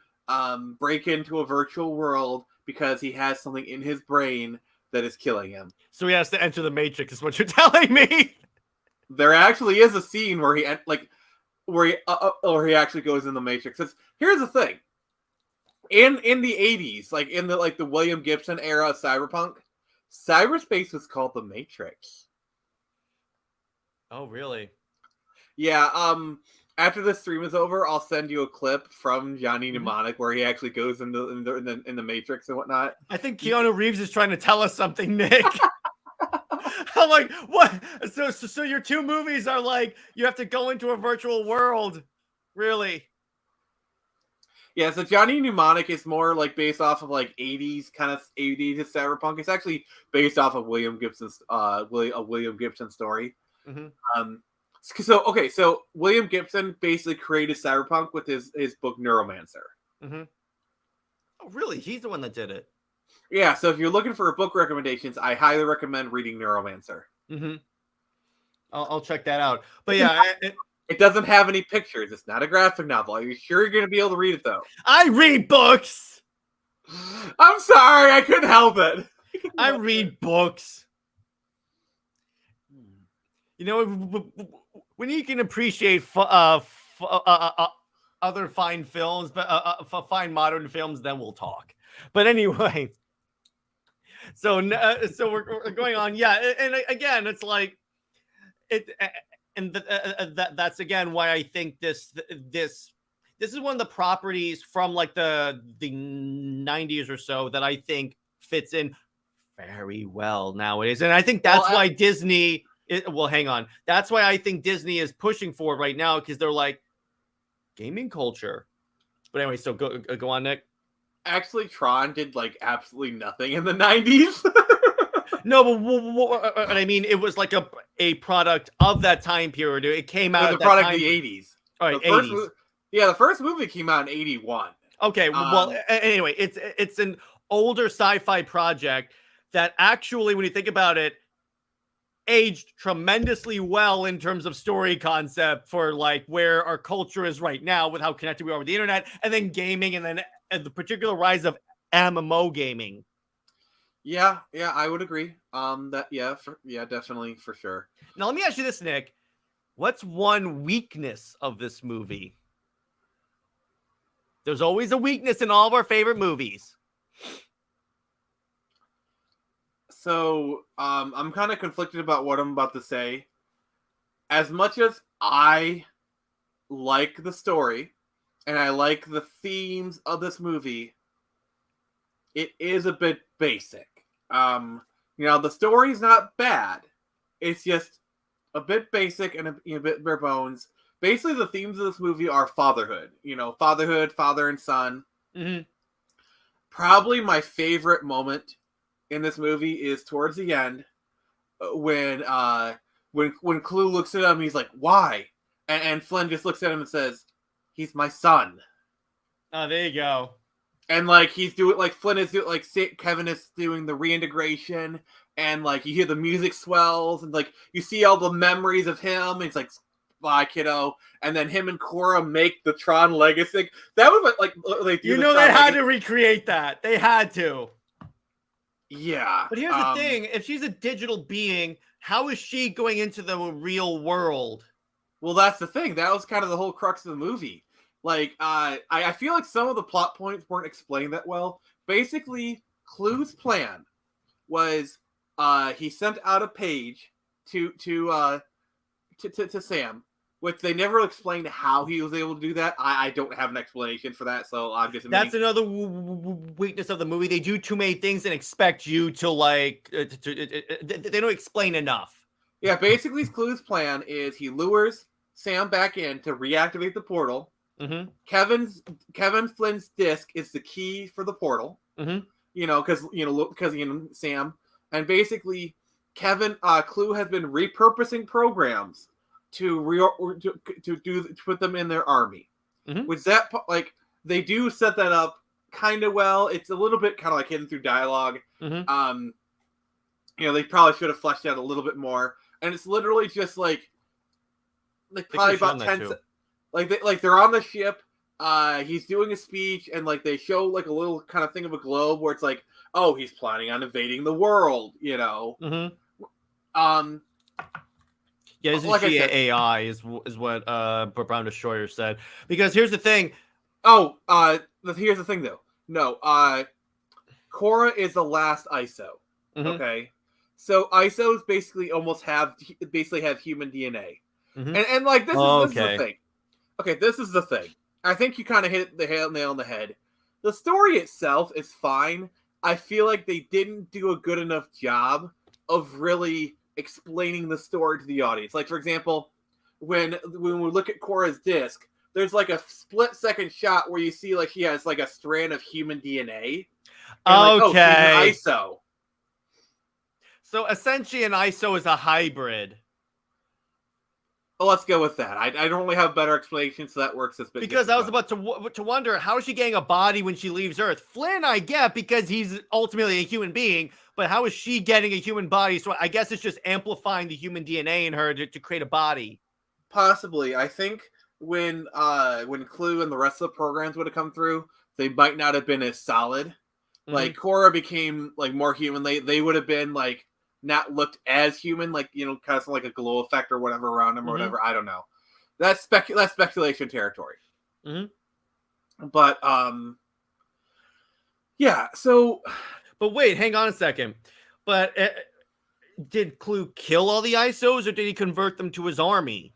break into a virtual world because he has something in his brain that is killing him. So he has to enter the Matrix, is what you're telling me. There actually is a scene where he actually goes in the Matrix. Here's the thing. In the 80s, like in the William Gibson era of cyberpunk, cyberspace was called the Matrix. Oh, really? Yeah, after this stream is over, I'll send you a clip from Johnny Mnemonic where he actually goes in the Matrix and whatnot. I think Keanu Reeves is trying to tell us something, Nick. I'm like, what? So your two movies are like, you have to go into a virtual world. Really? Yeah, so Johnny Mnemonic is more like based off of like 80s cyberpunk. It's actually based off of William Gibson's William Gibson story. So William Gibson basically created cyberpunk with his book Neuromancer. Oh, really? He's the one that did it. Yeah, so if you're looking for book recommendations, I highly recommend reading Neuromancer. I'll check that out. But yeah, it doesn't have any pictures. It's not a graphic novel. Are you sure you're going to be able to read it, though? I read books! I'm sorry, I couldn't help it. I read books. You know, when you can appreciate other fine films, but fine modern films, then we'll talk. But anyway, so we're going on, and again, it's like it, and that's again why I think this is one of the properties from like the 90s or so that I think fits in very well nowadays, and I think that's why Disney. Hang on. That's why I think Disney is pushing for it right now, because they're like gaming culture. But anyway, so go on, Nick. Actually, Tron did like absolutely nothing in the 90s. No, but I mean, it was like a product of that time period. It came It out was at a that product time. of the 80s. All right, The first 80s. the first movie came out in 81. Okay, well, anyway, it's an older sci-fi project that actually, when you think about it, aged tremendously well in terms of story concept for like where our culture is right now with how connected we are with the internet, and then gaming, and then the particular rise of MMO gaming. Yeah, I would agree. Definitely for sure. Now, let me ask you this, Nick. What's one weakness of this movie? There's always a weakness in all of our favorite movies. So, I'm kind of conflicted about what I'm about to say. As much as I like the story and I like the themes of this movie, it is a bit basic. The story's not bad. It's just a bit basic and a bit bare bones. Basically, the themes of this movie are fatherhood. Fatherhood, father and son. Mm-hmm. Probably my favorite moment in this movie is towards the end when Clue looks at him, he's like, "Why?" And Flynn just looks at him and says, "He's my son." Oh, there you go. And like he's doing, like Flynn is doing, like Kevin is doing the reintegration, and like you hear the music swells, and like you see all the memories of him. And it's like, "Bye, kiddo." And then him and Cora make the Tron Legacy. That was like they do. They had to recreate that. They had to. Yeah. But here's the thing: if she's a digital being, how is she going into the real world? Well, that's the thing. That was kind of the whole crux of the movie. Like, I feel like some of the plot points weren't explained that well. Basically, Clue's plan was he sent out a page to Sam, which they never explained how he was able to do that. I don't have an explanation for that, so I'm just. That's another weakness of the movie. They do too many things and expect you to like. They don't explain enough. Yeah, basically, Clue's plan is he lures Sam back in to reactivate the portal. Mm-hmm. Kevin Flynn's disc is the key for the portal. Mm-hmm. Because Sam, and basically Kevin Clue has been repurposing programs to put them in their army. Mm-hmm. Which that like they do set that up kind of well. It's a little bit kind of like hidden through dialogue. Mm-hmm. They probably should have fleshed out a little bit more. And it's literally just like probably about 10. They're on the ship. He's doing a speech, and like they show like a little kind of thing of a globe where it's like, oh, he's planning on invading the world. Mm-hmm. Yeah, this like is AI is what Brown Destroyer said. Because here's the thing. Oh, here's the thing though. No, Cora is the last ISO. Mm-hmm. Okay, so ISOs basically have human DNA, mm-hmm. and like this is the thing. Okay, this is the thing. I think you kind of hit the nail on the head. The story itself is fine. I feel like they didn't do a good enough job of really explaining the story to the audience. Like, for example, when we look at Cora's disc, there's like a split-second shot where you see like he has like a strand of human DNA. And Okay. she's an ISO. So essentially, an ISO is a hybrid. Well, let's go with that. I don't really have a better explanation, so that works as big. Because I was about to wonder, how is she getting a body when she leaves Earth? Flynn, I get, because he's ultimately a human being, but how is she getting a human body? So I guess it's just amplifying the human DNA in her to create a body. Possibly. I think when Clue and the rest of the programs would have come through, they might not have been as solid. Mm-hmm. Like Cora became like more human. They would have been like not looked as human, like kind of like a glow effect or whatever around him or whatever. I don't know. That's speculation territory. Mm-hmm. But yeah. So, but wait, hang on a second. But did Clue kill all the ISOs, or did he convert them to his army?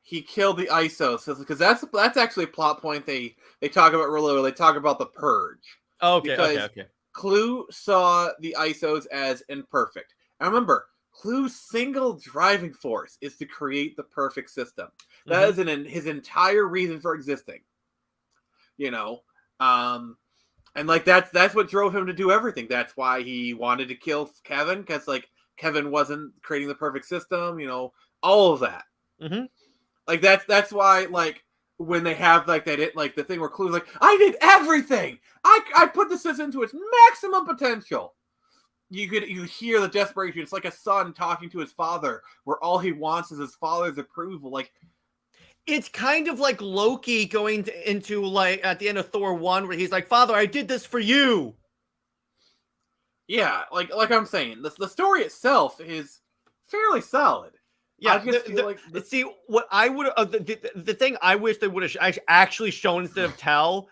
He killed the ISOs because that's actually a plot point they talk about really well. They talk about the purge. Okay. Clue saw the ISOs as imperfect. And remember, Clue's single driving force is to create the perfect system. That is his entire reason for existing. And like that's what drove him to do everything. That's why he wanted to kill Kevin, because like Kevin wasn't creating the perfect system, all of that. Mm-hmm. Like that's why like when they have like the thing where Clue's like, I did everything. I put the system to its maximum potential. You hear the desperation. It's like a son talking to his father, where all he wants is his father's approval. Like, it's kind of like Loki going into like at the end of Thor 1, where he's like, Father, I did this for you. Yeah, like I'm saying, the story itself is fairly solid. Yeah, I just feel like see what I would the thing I wish they would have actually shown instead of tell.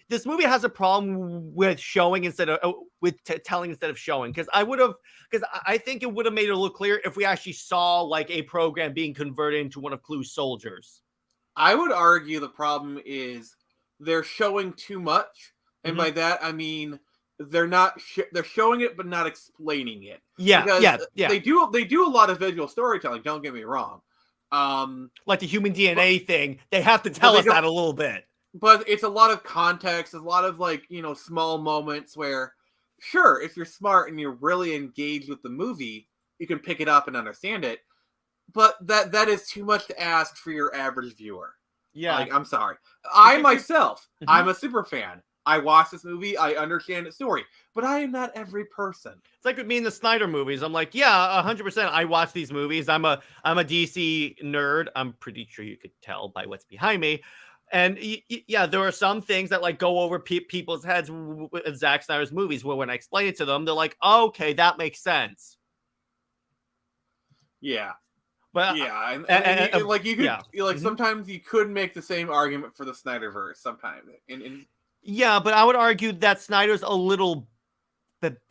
This movie has a problem with showing instead of telling instead of showing, because I think it would have made it a little clearer if we actually saw like a program being converted into one of Clue's soldiers. I would argue the problem is they're showing too much, and by that I mean they're not they're showing it but not explaining it. Yeah, because yeah. They do a lot of visual storytelling. Don't get me wrong. Like the human DNA thing, they have to tell us that a little bit. But it's a lot of context, a lot of like small moments where, sure, if you're smart and you're really engaged with the movie, you can pick it up and understand it. But that is too much to ask for your average viewer. Yeah, like, I'm sorry. I myself, I'm a super fan. I watch this movie. I understand its story, but I am not every person. It's like with me in the Snyder movies. I'm like, yeah, 100%. I watch these movies. I'm a DC nerd. I'm pretty sure you could tell by what's behind me. And yeah, there are some things that like go over people's heads with Zack Snyder's movies. Where when I explain it to them, they're like, oh, "Okay, that makes sense." Yeah. But yeah, and like you could, sometimes you could make the same argument for the Snyderverse. Sometimes, yeah, but I would argue that Snyder's a little bit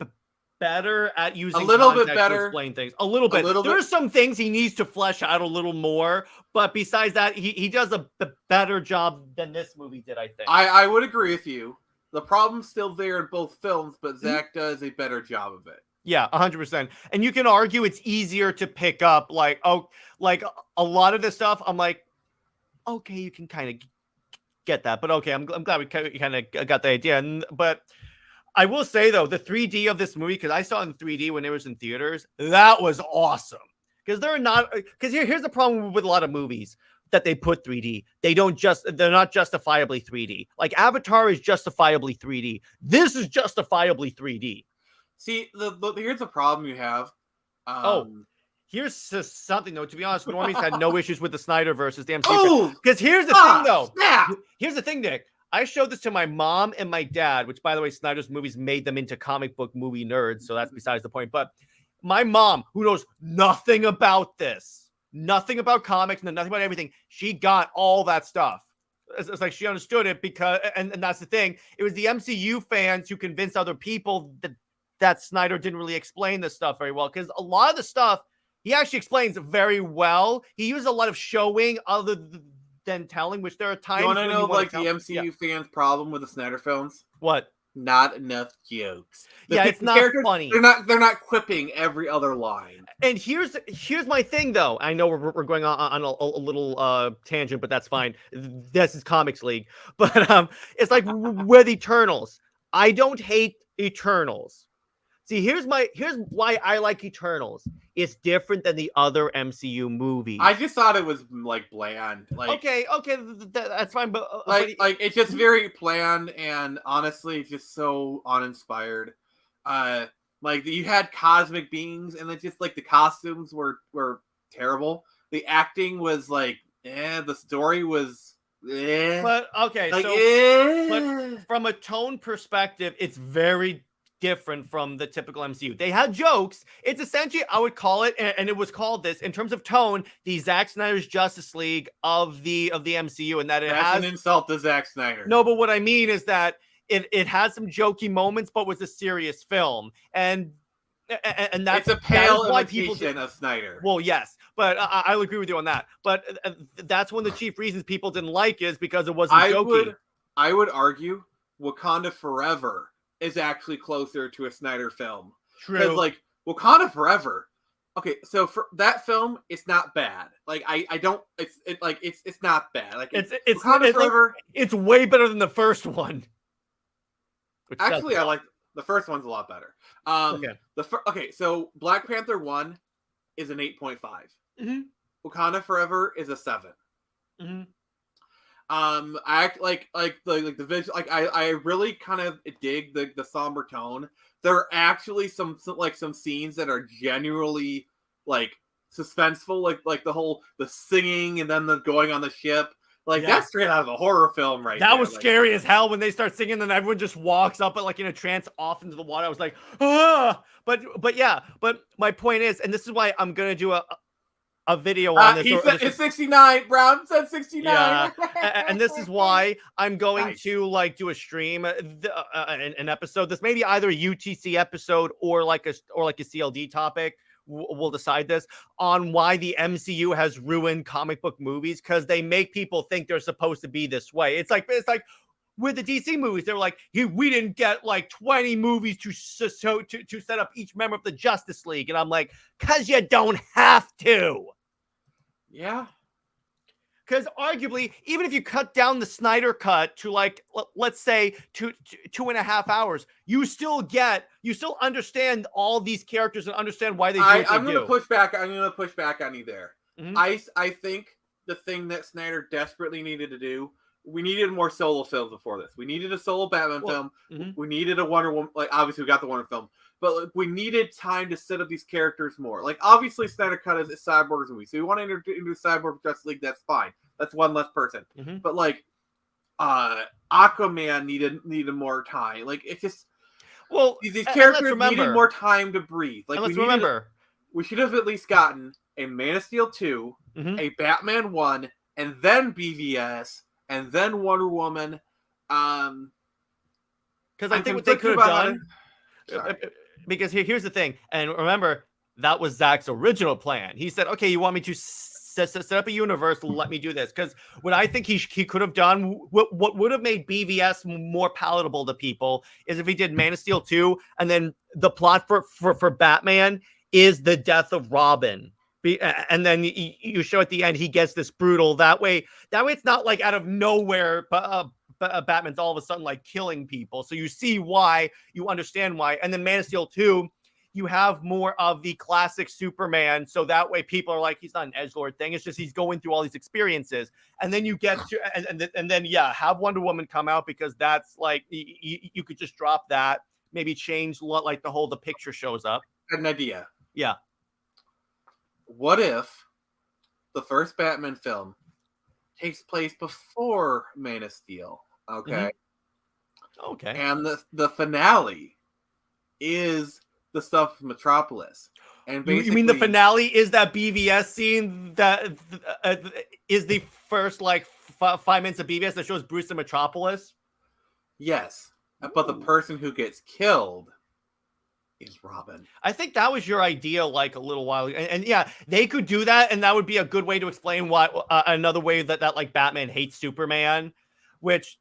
better at using a little bit better to explain things. A little bit. There are some things he needs to flesh out a little more, but besides that, he does a better job than this movie did. I think. I would agree with you. The problem's still there in both films, but Zack does a better job of it. Yeah, 100%. And you can argue it's easier to pick up, like a lot of this stuff. I'm like, okay, you can kind of get that, but okay, I'm glad we kind of got the idea. But I will say though, the 3D of this movie, because I saw it in 3D when it was in theaters, that was awesome. Because here's the problem with a lot of movies that they put 3D. They're not justifiably 3D. Like Avatar is justifiably 3D. This is justifiably 3D. See, here's the problem you have. Here's something though. To be honest, normies had no issues with the Snyderverse as the MCU. Because here's the thing though. Snap. Here's the thing, Nick. I showed this to my mom and my dad, which by the way, Snyder's movies made them into comic book movie nerds. So that's besides the point. But my mom, who knows nothing about this, nothing about comics, nothing about everything, she got all that stuff. It's like she understood it because, and that's the thing. It was the MCU fans who convinced other people that Snyder didn't really explain this stuff very well, because a lot of the stuff he actually explains very well. He uses a lot of showing other than telling, which there are times. You want to know like the MCU fans' problem with the Snyder films? What? Not enough jokes. It's not funny. They're not quipping every other line. And here's my thing though. I know we're going on a little tangent, but that's fine. This is Comics League, but it's like with Eternals. I don't hate Eternals. See, here's why I like Eternals. It's different than the other MCU movies. I just thought it was like bland. Like okay, that's fine, but like it's just very bland and honestly just so uninspired. Like you had cosmic beings, and it's just like the costumes were terrible. The acting was like, the story was. But okay, like, but from a tone perspective, it's very different from the typical MCU. They had jokes. It's essentially, I would call it, and it was called this in terms of tone, the Zack Snyder's Justice League of the MCU, and that that's an insult to Zack Snyder. No, but what I mean is that it has some jokey moments, but was a serious film, and that's it's a pale imitation of Snyder. Well, yes, but I'll agree with you on that. But that's one of the chief reasons people didn't like is because it wasn't jokey. I would argue Wakanda Forever is actually closer to a Snyder film. True. Because like Wakanda Forever. Okay, so for that film, it's not bad. Like I don't. It's not bad. Like it's Wakanda Forever. Like, it's way better than the first one. Which says Actually, a I lot. like the first one's a lot better. Okay. So Black Panther 1 is an 8.5. Mhm. Wakanda Forever is a 7. Mhm. I act like the visual, like I really kind of dig the somber tone. There are actually some scenes that are genuinely like suspenseful, like the singing and then the going on the ship. Like Yeah. that's straight out of a horror film, right That there. was Like, scary as hell when they start singing and everyone just walks up like in a trance off into the water. I was like, ah. But yeah. But my point is, and this is why I'm gonna do a video on this. he or said this it's 69. Brown said 69. Yeah, and this is why I'm going Nice. to like do a stream, an episode. This may be either a UTC episode or like a CLD topic. We'll decide this on why the MCU has ruined comic book movies because they make people think they're supposed to be this way. It's like with the DC movies, they're like, we didn't get like 20 movies to set up each member of the Justice League, and I'm like, cause you don't have to. Yeah. Because arguably, even if you cut down the Snyder cut to like, let's say 2.5 hours, you still understand all these characters and understand why they do what they I'm do. gonna push back. I'm gonna push back on you there. Mhm. I think the thing that Snyder desperately needed to do, we needed more solo films before this. We needed a solo Batman film. Mhm. We needed a Wonder Woman. Like obviously we got the Wonder film, but like, we needed time to set up these characters more. Like obviously Snyder cut is Cyborg's movie, so you want to introduce Cyborg Justice League. That's fine. That's one less person. Mhm. But like, Aquaman needed more time. Like it's just. Well, These characters needed more time to breathe. Like we should have at least gotten a Man of Steel 2, Mhm. a Batman 1, and then BVS, and then Wonder Woman. Because I think what they could have done. Because here's the thing, and remember that was Zach's original plan. He said, "Okay, you want me to set up a universe? Let me do this." Because what I think he could have done, what would have made BVS more palatable to people, is if he did Man of Steel 2, and then the plot for Batman is the death of Robin. And then you show at the end he gets this brutal. That way it's not like out of nowhere, Batman's all of a sudden like killing people. So you see why, you understand why. And then Man of Steel 2, you have more of the classic Superman. So that way people are like, he's not an edgelord thing. It's just he's going through all these experiences. And then you get to, and then have Wonder Woman come out, because that's like, you could just drop that, maybe change like the picture shows up. An idea. Yeah. What if the first Batman film takes place before Man of Steel? Okay. Mm-hmm. Okay. And the finale is the stuff of Metropolis. And basically, you mean the finale is that BVS scene that is the first like 5 minutes of BVS that shows Bruce in Metropolis? Yes. But the person who gets killed is Robin. I think that was your idea like a little while ago. And yeah, they could do that, and that would be a good way to explain why another way that like Batman hates Superman, which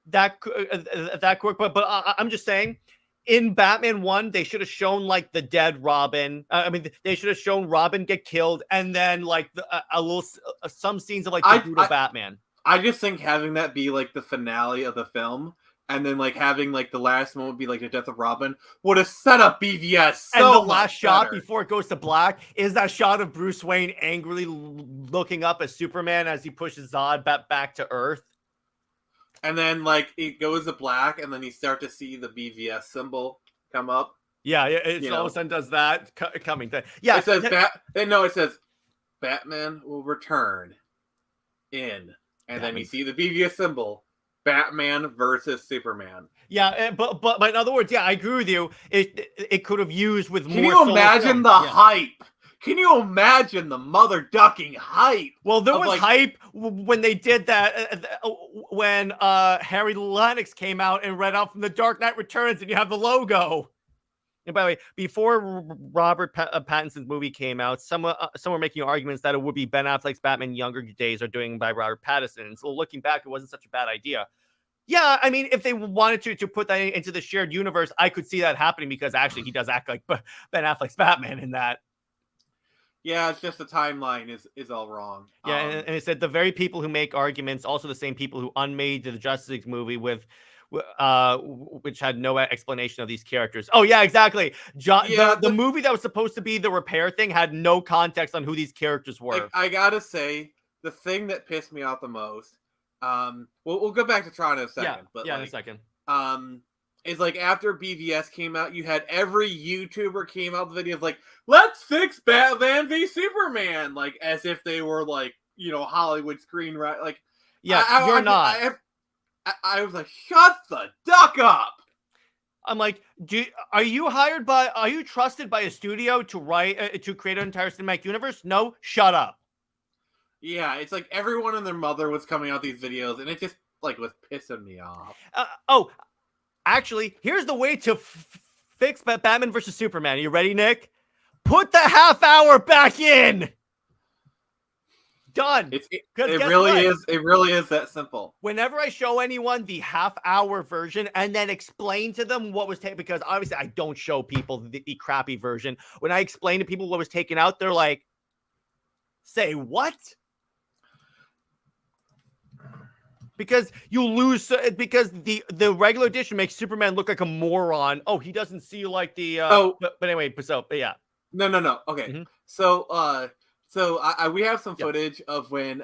that quick. But I'm just saying, in Batman 1, they should have shown like the dead Robin. They should have shown Robin get killed, and then like some scenes of like the brutal Batman. I just think having that be like the finale of the film, and then like having like the last moment be like the death of Robin, would have set up BVS so and the much last shot better. before it goes to black is that shot of Bruce Wayne angrily looking up at Superman as he pushes Zod back to Earth. And then like it goes to black, and then you start to see the BVS symbol come up. Yeah, it all of a sudden does that coming thing. Yeah, it says it says Batman will return in, and then you see the BVS symbol. Batman versus Superman. Yeah, but in other words, yeah, I agree with you. It could have used with more. Can you imagine the hype? Can you imagine the mother ducking hype? Well, there was hype when they did that. When Harry Lennox came out and read out from The Dark Knight Returns, and you have the logo. And by the way, before Robert Pattinson's movie came out, some were making arguments that it would be Ben Affleck's Batman younger days are doing by Robert Pattinson. So looking back, it wasn't such a bad idea. Yeah, I mean, if they wanted to put that into the shared universe, I could see that happening, because actually he does act like Ben Affleck's Batman in that. Yeah, it's just the timeline is all wrong. Yeah, and it said the very people who make arguments, also the same people who unmade the Justice League movie with which had no explanation of these characters. Oh yeah, exactly. The movie that was supposed to be the repair thing had no context on who these characters were. I gotta say, the thing that pissed me off the most, we'll go back to Tron in a second. In a second. Is like after BVS came out, you had every YouTuber came out with videos like, let's fix Batman v Superman, like as if they were like, Hollywood screenwriter. Like, yeah, you're not. I was like, shut the duck up. I'm like, are you trusted by a studio to write, to create an entire cinematic universe? No, shut up. Yeah, it's like everyone and their mother was coming out these videos, and it just like was pissing me off. Actually, here's the way to fix Batman versus Superman. Are you ready, Nick? Put the half hour back in. Done. It really is. It really is that simple. Whenever I show anyone the half-hour version and then explain to them what was taken, because obviously I don't show people the crappy version. When I explain to people what was taken out, they're like, "Say what?" Because you lose. Because the regular edition makes Superman look like a moron. Oh, he doesn't see like the. But anyway, but yeah. No. Okay, Mm-hmm. So we have some footage of when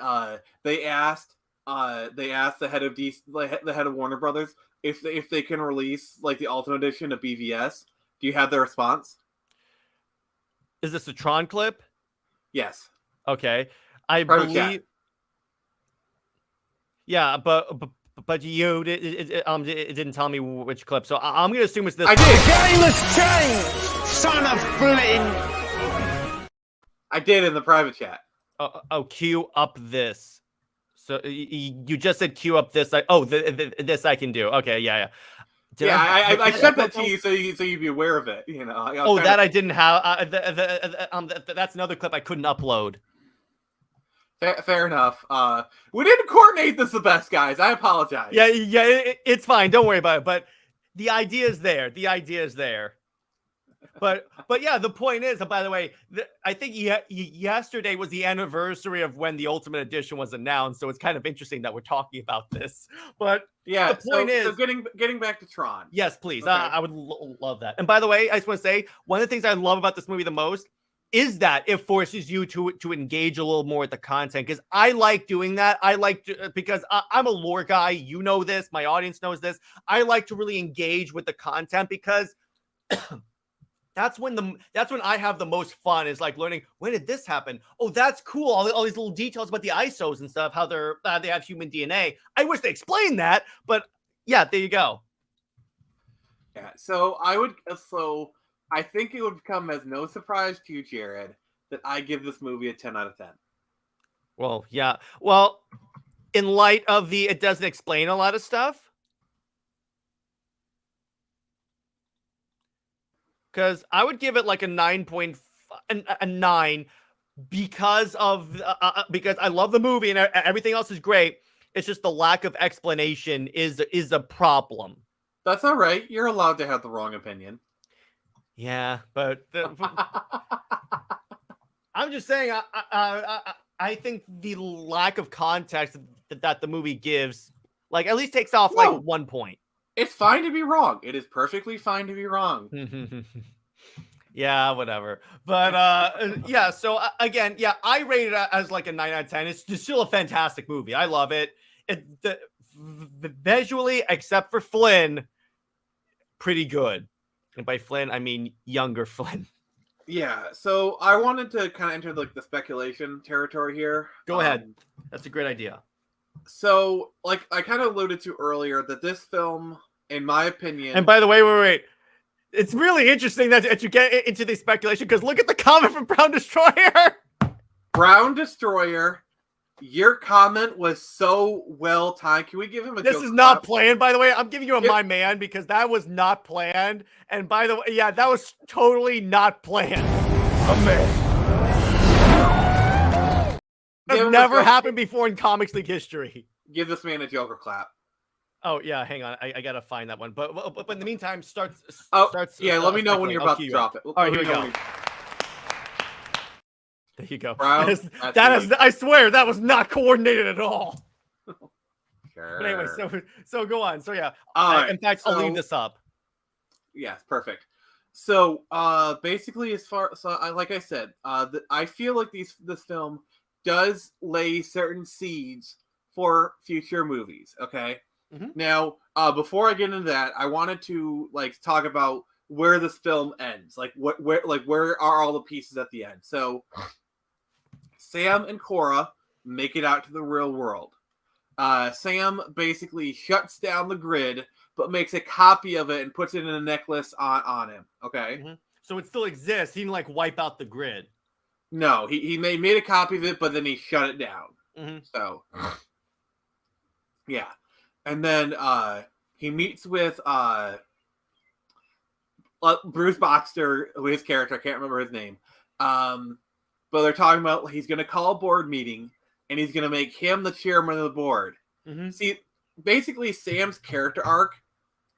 they asked the head of the head of Warner Brothers if they can release like the Ultimate Edition of BVS. Do you have their response? Is this a Tron clip? Yes. Okay, I Private believe. chat. Yeah, but it didn't tell me which clip, so I'm gonna assume it's this. I did. The game has changed, son of Flynn. I did in the private chat. Queue up this. So you just said queue up this. This I can do. Okay, yeah. I sent that to you so you'd be aware of it. I didn't have. That's another clip I couldn't upload. Fair enough. We didn't coordinate this the best, guys. I apologize. Yeah, it's fine. Don't worry about it. But the idea is there. But yeah, the point is, by the way, I think yesterday was the anniversary of when the Ultimate Edition was announced, so it's kind of interesting that we're talking about this. But yeah, the point is, getting back to Tron. Yes, please. Okay. I would love that. And by the way, I just want to say one of the things I love about this movie the most is that it forces you to engage a little more with the content, because I like doing that. Because I'm a lore guy. You know this. My audience knows this. I like to really engage with the content because. That's when I have the most fun, is like learning, when did this happen? Oh, that's cool. All these little details about the ISOs and stuff, how they have human DNA. I wish they explained that, but yeah, there you go. Yeah. So I think it would come as no surprise to you, Jared, that I give this movie a 10 out of 10. Well, yeah. Well, in light of it doesn't explain a lot of stuff. Because I would give it like a 9.5, a 9, because I love the movie and everything else is great. It's just the lack of explanation is a problem. That's all right. You're allowed to have the wrong opinion. Yeah, but I'm just saying. I think the lack of context that the movie gives, like, at least takes off like 1 point. It's fine to be wrong. It is perfectly fine to be wrong. Yeah, whatever. But yeah, so again, yeah, I rate it as like a 9 out of 10. It's still a fantastic movie. I love it. Visually, except for Flynn, pretty good. And by Flynn, I mean younger Flynn. Yeah, so I wanted to kind of enter like the speculation territory here. Go ahead. That's a great idea. So, like I kind of alluded to earlier, that this film, in my opinion... And by the way, wait. It's really interesting that you get into the speculation, because look at the comment from Brown Destroyer. Brown Destroyer, your comment was so well timed. Can we give him a This is not planned, by the way. I'm giving you my man, because that was not planned. And by the way, yeah, that was totally not planned. A man. That's never happened before in Comics League history. Give this man a Joker clap. Oh yeah, hang on, I gotta find that one. But in the meantime, starts. Yeah, let me know when you're about to drop it. All right, here we go. There you go. Brown, that is, I swear, that was not coordinated at all. But anyway, so go on. So yeah, All right, in fact, I'll leave so- this up. Yes, perfect. So, basically, like I said, I feel like this film does lay certain seeds for future movies. Okay. Mhm. Now, before I get into that, I wanted to talk about where this film ends. Where are all the pieces at the end? So, Sam and Cora make it out to the real world. Sam basically shuts down the grid, but makes a copy of it and puts it in a necklace on him. Okay. Mhm. So it still exists. He didn't wipe out the grid. No, he made a copy of it, but then he shut it down. Mhm. So, yeah. And then he meets with Bruce Boxster, his character, I can't remember his name. But they're talking about he's going to call a board meeting, and he's going to make him the chairman of the board. Mhm. See, basically, Sam's character arc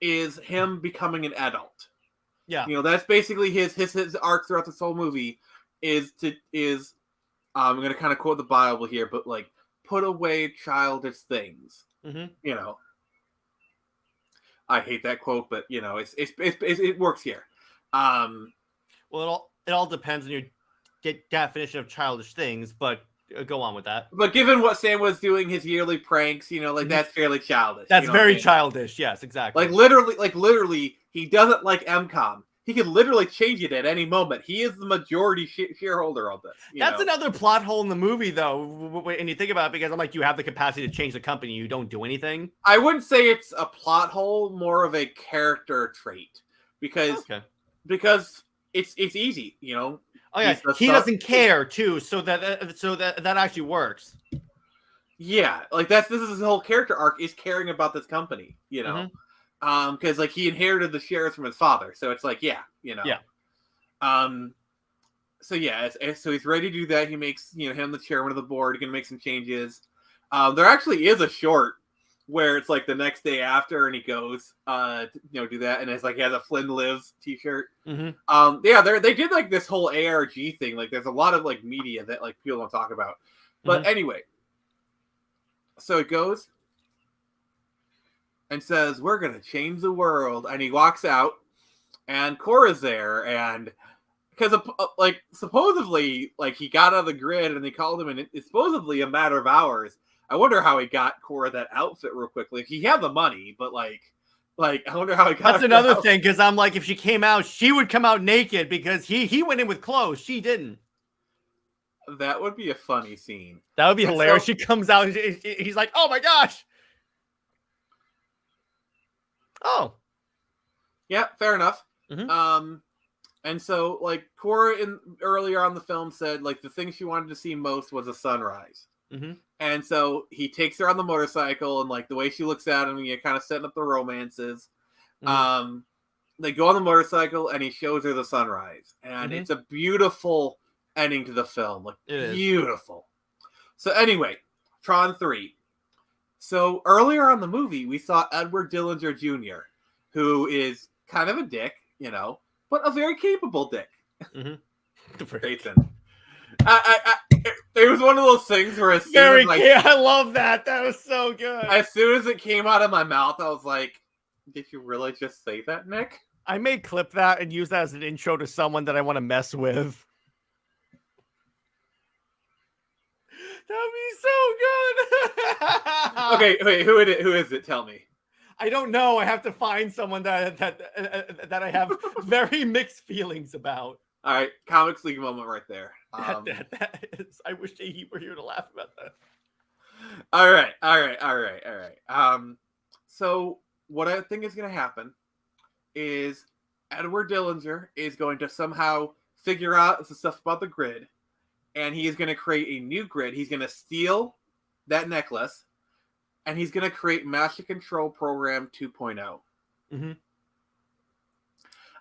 is him becoming an adult. Yeah. That's basically his arc throughout this whole movie. I'm going to kind of quote the Bible here, but put away childish things. Mhm. I hate that quote, but it works here. Well, it all depends on your definition of childish things, but go on with that. But given what Sam was doing, his yearly pranks, that's fairly childish. That's you know very what I mean? childish. Yes, exactly. Literally, he doesn't like MCOM. He could literally change it at any moment. He is the majority shareholder of this. That's another plot hole in the movie, though, when you think about it, because I'm like, you have the capacity to change the company, you don't do anything. I wouldn't say it's a plot hole, more of a character trait, because it's easy, Oh yeah, he doesn't care too, so that actually works. Yeah, this is his whole character arc, is caring about this company, because he inherited the shares from his father, so it's Yeah. So so he's ready to do that. He makes him the chairman of the board. He's gonna make some changes. There actually is a short where it's the next day after, and he goes do that, and it's he has a Flynn Lives t-shirt. Mm-hmm. They did this whole ARG thing. There's a lot of media that people don't talk about, but anyway, so it goes and says, "We're gonna change the world," and he walks out, and Cora's there, and because supposedly he got out of the grid, and they called him, and it's supposedly a matter of hours. I wonder how he got Cora that outfit real quickly. He had the money, but I wonder how he got. That's another thing, because I'm if she came out, she would come out naked, because he went in with clothes, she didn't. That would be a funny scene. That would be hilarious. She comes out, he's like, "Oh my gosh!" Oh, yeah, fair enough. Mm-hmm. And so Cora earlier on the film said the thing she wanted to see most was a sunrise. Mm-hmm. And so he takes her on the motorcycle, and the way she looks at him, you're kind of setting up the romances. Mm-hmm. They go on the motorcycle, and he shows her the sunrise, and it's a beautiful ending to the film. Beautiful. So anyway, Tron 3. So earlier on the movie, we saw Edward Dillinger Jr., who is kind of a dick, but a very capable dick. Mm-hmm. Jason. It was one of those things where as soon as I love that. That was so good. As soon as it came out of my mouth, I was like, "Did you really just say that, Nick?" I may clip that and use that as an intro to someone that I want to mess with. That'd be so good. Okay, wait, who is it? Tell me. I don't know. I have to find someone that I have very mixed feelings about. All right, Comics League moment right there. That is. I wish JJheat were here to laugh about that. All right. So what I think is going to happen is Edward Dillinger is going to somehow figure out the stuff about the grid, and he is going to create a new grid. He's going to steal that necklace, and he's going to create Master Control Program 2.0. Mm-hmm.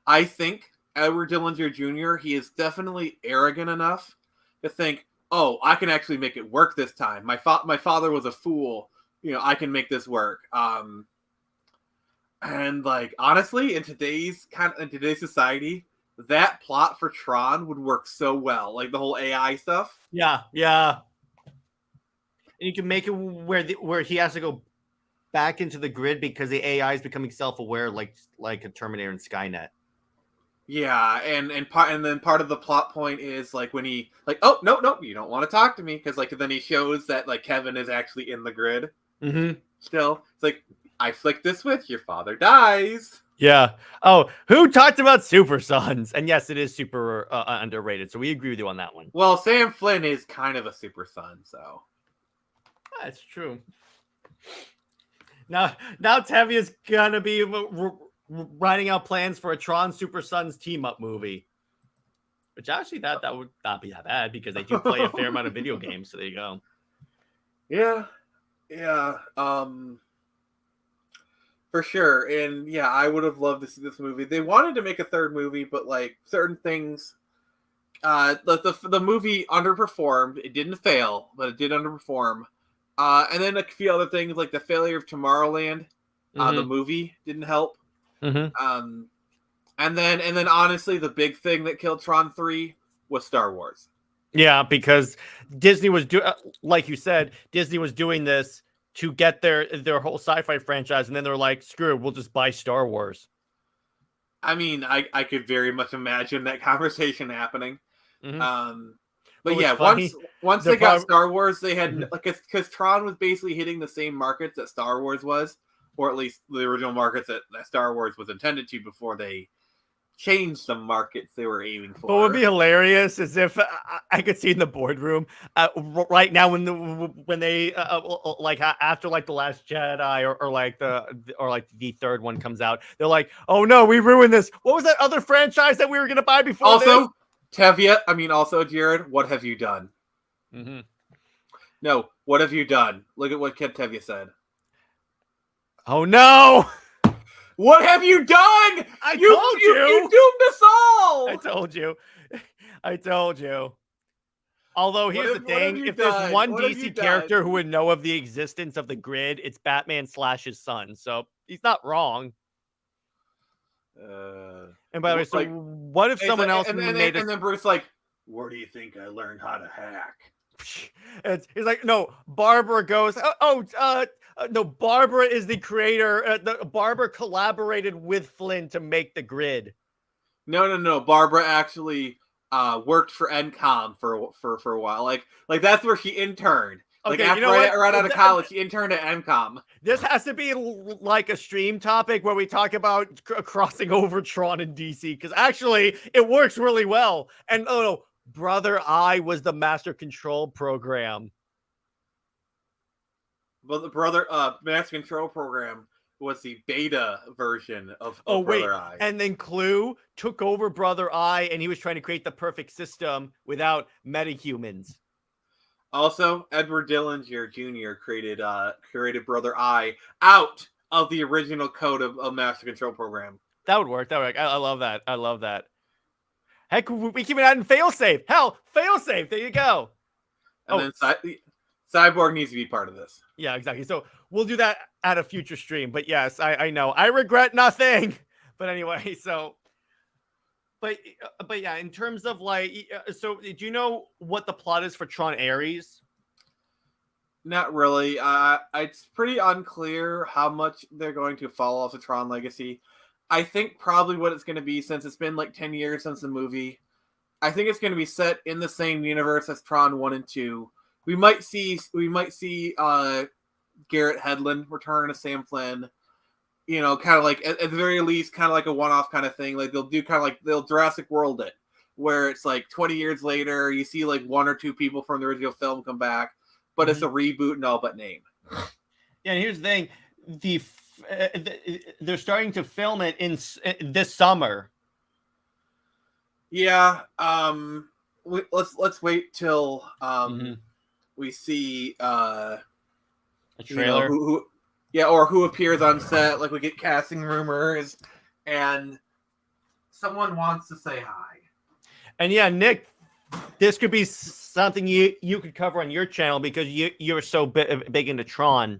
I think Edward Dillinger Jr., he is definitely arrogant enough to think, "Oh, I can actually make it work this time. My father was a fool. I can make this work." And honestly, in today's society, that plot for Tron would work so well. The whole AI stuff. Yeah. And you can make it where he has to go back into the grid because the AI is becoming self-aware, like a Terminator and Skynet. Yeah, and then part of the plot point is like when he like, oh no, you don't want to talk to me because like then he shows that like Kevin is actually in the grid. Mm-hmm. Still, it's like I flick this switch, your father dies. Yeah. Oh, who talked about Super Sons? And yes, it is super underrated. So we agree with you on that one. Well, Sam Flynn is kind of a super son, so That's true. Now Tevia's gonna be writing out plans for a Tron Super Sons team up movie. Which actually that would not be that bad because they do play a fair amount of video games. So there you go. Yeah. For sure. And yeah, I would have loved to see this movie. They wanted to make a third movie, but like certain things, the movie underperformed. It didn't fail, but it did underperform. And then a few other things like the failure of Tomorrowland, the movie didn't help. Mm-hmm. And then honestly, the big thing that killed Tron 3 was Star Wars. Yeah, because Disney was like you said, Disney was doing this to get their whole sci-fi franchise, and then they're like, screw it, we'll just buy Star Wars. I mean, I could very much imagine that conversation happening. Mm-hmm. But yeah, once they got Star Wars, they had like because Tron was basically hitting the same markets that Star Wars was, or at least the original markets that Star Wars was intended to before they changed the markets they were aiming for. But what would be hilarious is if I could see in the boardroom right now when they like after like the Last Jedi or like the third one comes out, they're like, oh no, we ruined this. What was that other franchise that we were gonna buy before? Also, this? Tevia, I mean, also Jared, what have you done? Mm-hmm. No, what have you done? Look at what Tevia said. Oh no! What have you done? I told you. You doomed us all. I told you. Although here's the thing: if done? there's one What have DC you character done? who would know of the existence of the grid, it's Batman / his son. So he's not wrong. And by the way, so like, what if someone else made and then Bruce like, where do you think I learned how to hack? He's like, no. Barbara goes, no. Barbara is the creator. Barbara collaborated with Flynn to make the grid. No. Barbara actually worked for NCOM for a while. Like that's where she interned. Like Okay, right out of college, she interned at NCOM. This has to be like a stream topic where we talk about crossing over Tron and DC because actually it works really well. And no, Brother Eye was the Master Control program. Well, the Master Control program was the beta version of Brother Eye. And then Clue took over Brother Eye and he was trying to create the perfect system without metahumans. Also, Edward Dillinger Jr. created Brother Eye out of the original code of Master Control program. That would work. I love that. Heck, we keep it out in failsafe. Hell, failsafe. There you go. And then Cyborg needs to be part of this. Yeah, exactly. So we'll do that at a future stream. But yes, I know. I regret nothing. But anyway, so... But yeah, in terms of like, so do you know what the plot is for Tron Ares? Not really. It's pretty unclear how much they're going to follow off of Tron Legacy. I think probably what it's going to be, since it's been like 10 years since the movie, I think it's going to be set in the same universe as Tron 1 and 2. We might see Garrett Hedlund return as Sam Flynn. You know, kind of like at the very least, kind of like a one-off kind of thing. Like they'll Jurassic World it, where it's like 20 years later, you see like one or two people from the original film come back, but it's a reboot and all but name. Yeah, and here's the thing: they're starting to film it in this summer. Yeah. Let's wait till we see a trailer. Who appears on set. Like we get casting rumors, and someone wants to say hi. And yeah, Nick, this could be something you could cover on your channel because you're so big into Tron.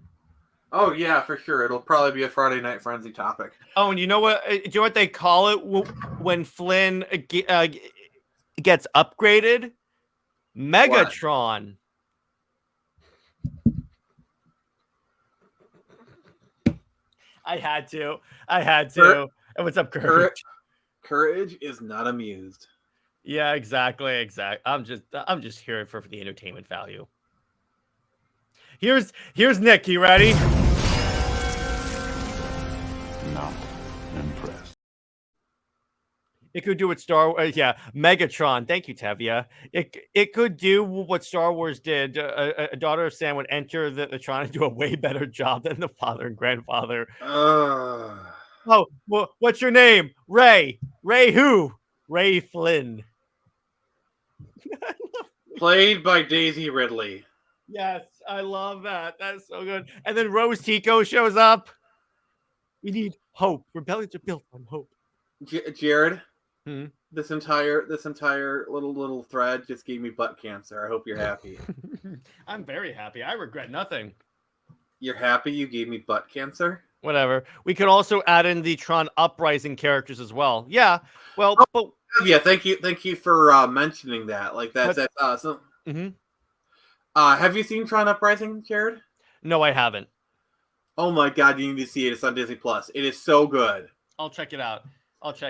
Oh yeah, for sure. It'll probably be a Friday Night Frenzy topic. Oh, and you know what? Do you know what they call it when Flynn gets upgraded? Megatron. I had to. And what's up, Courage? Courage is not amused. Yeah, exactly. I'm just here for the entertainment value. Here's Nick. You ready? Not impressed. It could do what Megatron. Thank you, Tevia. It could do what Star Wars did. A daughter of Sam would enter the Tron and do a way better job than the father and grandfather. Oh, well, what's your name? Ray. Ray who? Ray Flynn. Played by Daisy Ridley. Yes, I love that. That's so good. And then Rose Tico shows up. We need hope. Rebellions are built on hope. Jared, Hmm? this entire little thread just gave me butt cancer. I hope you're happy. I'm very happy. I regret nothing. You're happy you gave me butt cancer? Whatever. We could also add in the Tron Uprising characters as well. Yeah. Well, but yeah. Thank you for mentioning that. Like that's awesome. Mm-hmm. Have you seen Tron Uprising, Jared? No, I haven't. Oh my god, you need to see it. It's on Disney Plus. It is so good. I'll check it out.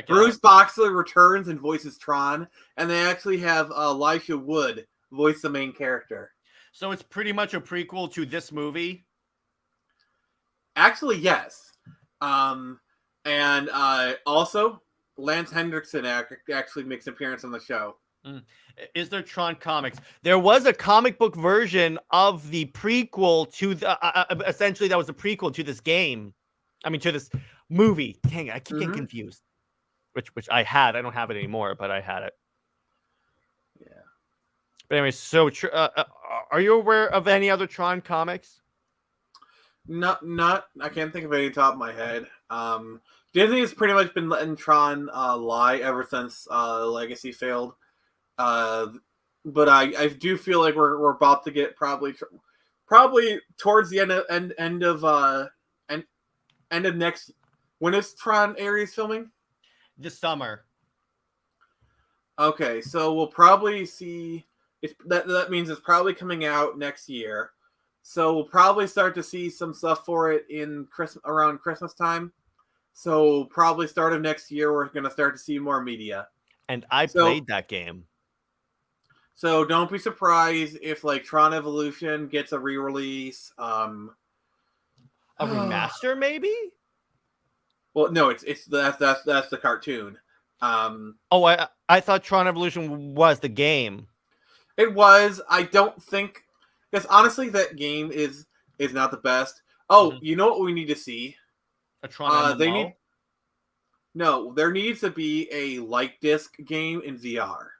Bruce Boxler returns and voices Tron, and they actually have Elisha Wood voice the main character. So it's pretty much a prequel to this movie. Actually, yes. And also Lance Hendrickson actually makes an appearance on the show. Is there Tron comics? There was a comic book version of the prequel to the essentially that was a prequel to this game. I mean, to this movie. Dang it, I keep getting confused. Which I had. I don't have it anymore, but I had it. Yeah. But anyway, so are you aware of any other Tron comics? Not. I can't think of any top of my head. Disney has pretty much been letting Tron lie ever since Legacy failed. But I do feel like we're about to get probably towards the end of next. When is Tron Ares filming? This summer. Okay, so we'll probably see. That means it's probably coming out next year. So we'll probably start to see some stuff for it in around Christmas time. So probably start of next year, we're going to start to see more media. And I played that game. So don't be surprised if like Tron Evolution gets a re-release. A remaster, maybe? Well, no, that's the cartoon. I thought Tron Evolution was the game. It was. I don't think, because honestly, that game is not the best. Oh, you know what we need to see? A Tron MMO? There needs to be a light disc game in VR.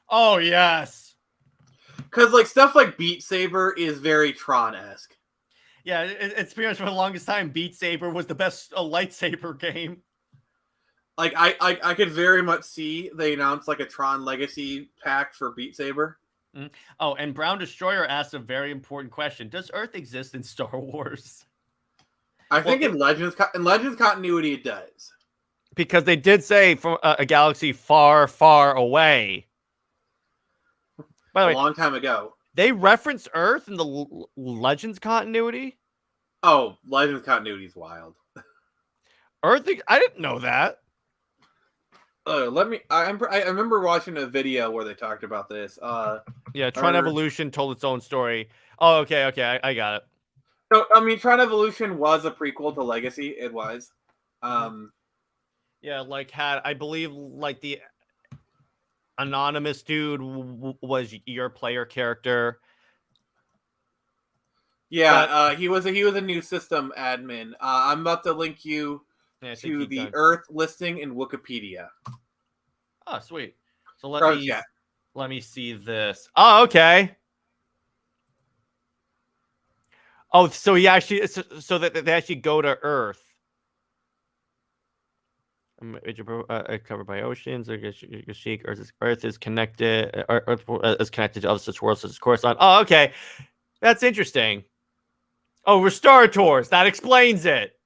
Oh yes, because like stuff like Beat Saber is very Tron-esque. Yeah, it's pretty much for the longest time. Beat Saber was the best lightsaber game. Like I could very much see they announced like a Tron Legacy pack for Beat Saber. Oh, and Brown Destroyer asked a very important question: does Earth exist in Star Wars? I think in Legends continuity it does, because they did say from a galaxy far, far away. By the way, a long time ago. They reference Earth in the Legends continuity? Oh, Legends continuity is wild. Earth? I didn't know that. I remember watching a video where they talked about this. Yeah, Tron Evolution told its own story. Oh, okay, I got it. So, I mean, Tron Evolution was a prequel to Legacy. It was. Yeah, I believe the anonymous dude was your player character. Yeah, he was a new system admin. I'm about to link you to the Earth listing in Wikipedia. Oh, sweet. So let me see this. Oh, okay. Oh, so he actually so that they actually go to Earth. Covered by oceans. Earth is connected. Earth is connected to other such worlds such as Coruscant. Oh, okay, that's interesting. Oh, Restorators. That explains it.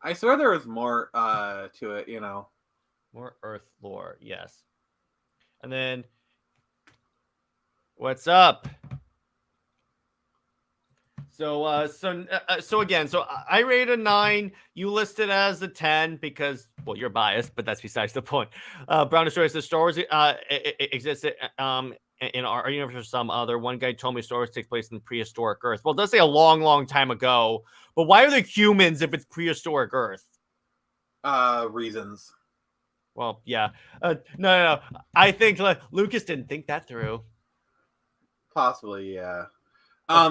I swear there was more to it. You know, more Earth lore. Yes. And then, what's up? So again, I rated a 9. You listed as a 10 because, well, you're biased, but that's besides the point. Brown Destroyer says Star Wars exists in our universe or some other. One guy told me Star Wars takes place in prehistoric Earth. Well, it does say a long, long time ago, but why are there humans if it's prehistoric Earth? Reasons. Well, yeah. No. I think Lucas didn't think that through. Possibly, yeah.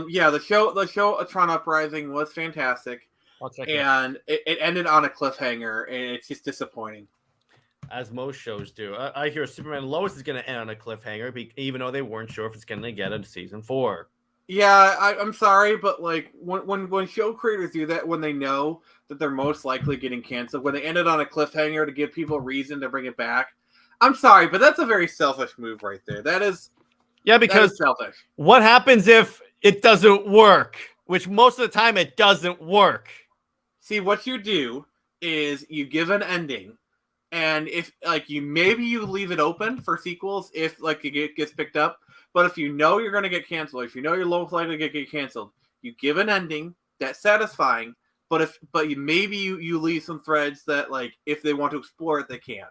Yeah, the show Tron Uprising was fantastic, I'll check and it ended on a cliffhanger, and it's just disappointing. As most shows do. I hear Superman Lois is going to end on a cliffhanger, even though they weren't sure if it's going to get a season 4. Yeah, I'm sorry, but like when show creators do that, when they know that they're most likely getting canceled, when they ended on a cliffhanger to give people a reason to bring it back, I'm sorry, but that's a very selfish move right there. That is because selfish. What happens if it doesn't work? Which most of the time it doesn't work. See, what you do is you give an ending, and if like you leave it open for sequels if like it gets picked up. But if you know you're going to get canceled, if you know you're most likely to get canceled, you give an ending that's satisfying. But you leave some threads that like if they want to explore it, they can.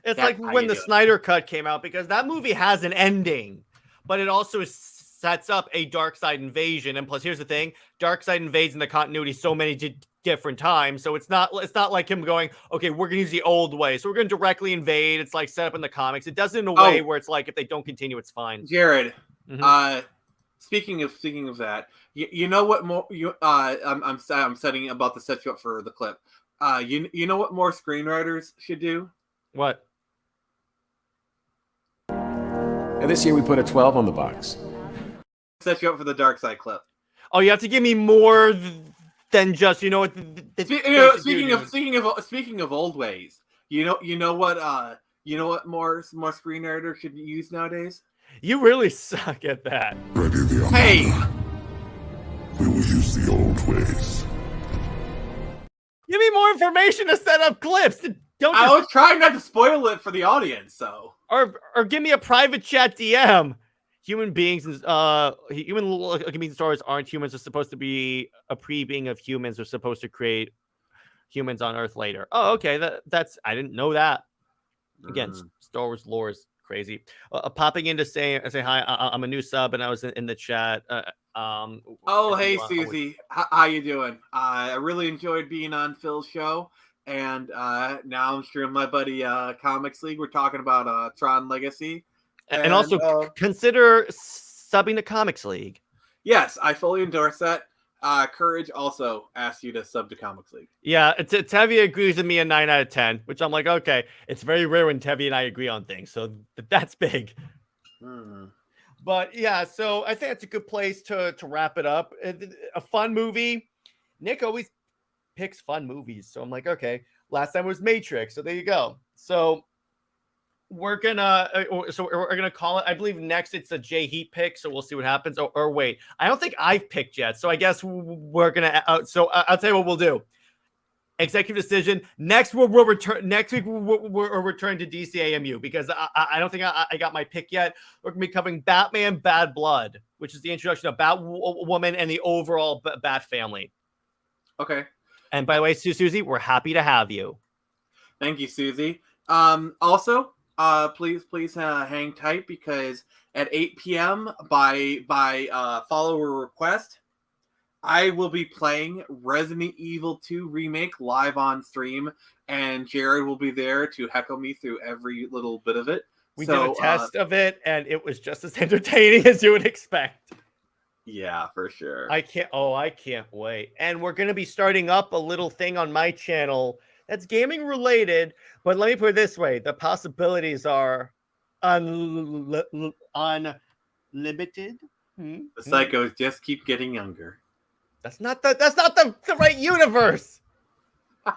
It's like when the Snyder Cut came out, because that movie has an ending, but it also sets up a Darkseid invasion. And plus, here's the thing: Darkseid invades in the continuity so many different times, so it's not like him going, okay, we're gonna use the old way, so we're gonna directly invade. It's like set up in the comics. It does it in a way where it's like if they don't continue, it's fine. Jared, speaking of that, you know what more I'm setting about to set you up for the clip. You know what more screenwriters should do? What? And this year we put a 12 on the box. Set you up for the Darkseid clip. Oh, you have to give me more than just speaking of old ways. You know what more screenwriters should use nowadays? You really suck at that. Ready the Hey, we will use the old ways. Give me more information to set up clips. I was trying not to spoil it for the audience, so. Or give me a private chat DM. Human beings, human stories aren't humans. Are supposed to be a pre-being of humans. Are supposed to create humans on Earth later. Oh, okay. That's I didn't know that. Again, Star Wars lore is crazy. Popping in to say hi. I'm a new sub, and I was in the chat. Hey Susie, how you doing? I really enjoyed being on Phil's show, and now I'm streaming my buddy Comics League. We're talking about Tron Legacy. And also consider subbing to Comics League. Yes, I fully endorse that. Courage also asked you to sub to Comics League. Yeah, Tevi agrees with me a 9 out of 10, which I'm like, okay. It's very rare when Tevi and I agree on things, so that's big. But yeah, so I think that's a good place to wrap it up. A fun movie. Nick always picks fun movies, so I'm like, okay. Last time was Matrix, so there you go. So we're gonna call it. I believe next it's a JJheat pick, so we'll see what happens. Or wait, I don't think I've picked yet, so I guess we're gonna. So I'll tell you what we'll do. Executive decision. Next we'll return. Next week we'll return to DCAMU because I don't think I got my pick yet. We're gonna be covering Batman: Bad Blood, which is the introduction of Batwoman and the overall Bat family. Okay. And by the way, Susie, we're happy to have you. Thank you, Susie. Also. Please hang tight because at 8 p.m. by follower request, I will be playing Resident Evil 2 Remake live on stream, and Jared will be there to heckle me through every little bit of it. We did a test of it, and it was just as entertaining as you would expect. Yeah, for sure. I can't wait. And we're going to be starting up a little thing on my channel that's gaming related, but let me put it this way: the possibilities are unlimited. The psychos just keep getting younger. That's not the right universe.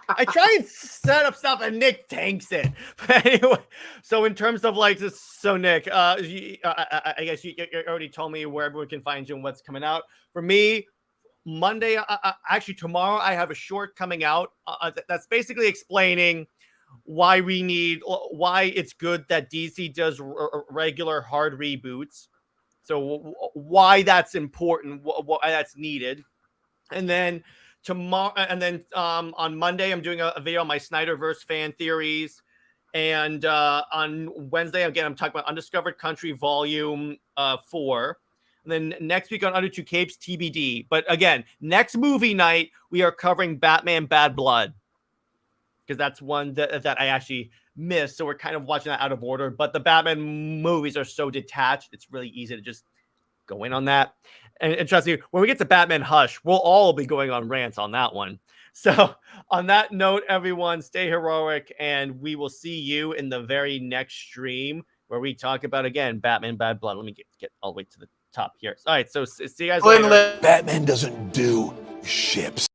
I try and set up stuff, and Nick tanks it. But anyway, so in terms of like this, so Nick, I guess you already told me where everyone can find you and what's coming out. For me, Monday, actually tomorrow, I have a short coming out that's basically explaining why it's good that DC does regular hard reboots. So why that's important, why that's needed. And then tomorrow, and then on Monday, I'm doing a video on my Snyderverse fan theories. And on Wednesday, again, I'm talking about Undiscovered Country Volume 4. And then next week on Under Two Capes, TBD. But again, next movie night, we are covering Batman Bad Blood. Because that's one that I actually missed. So we're kind of watching that out of order. But the Batman movies are so detached, it's really easy to just go in on that. And trust me, when we get to Batman Hush, we'll all be going on rants on that one. So on that note, everyone, stay heroic, and we will see you in the very next stream where we talk about, again, Batman Bad Blood. Let me get all the way to the top here. All right, so see you guys later. Batman doesn't do ships.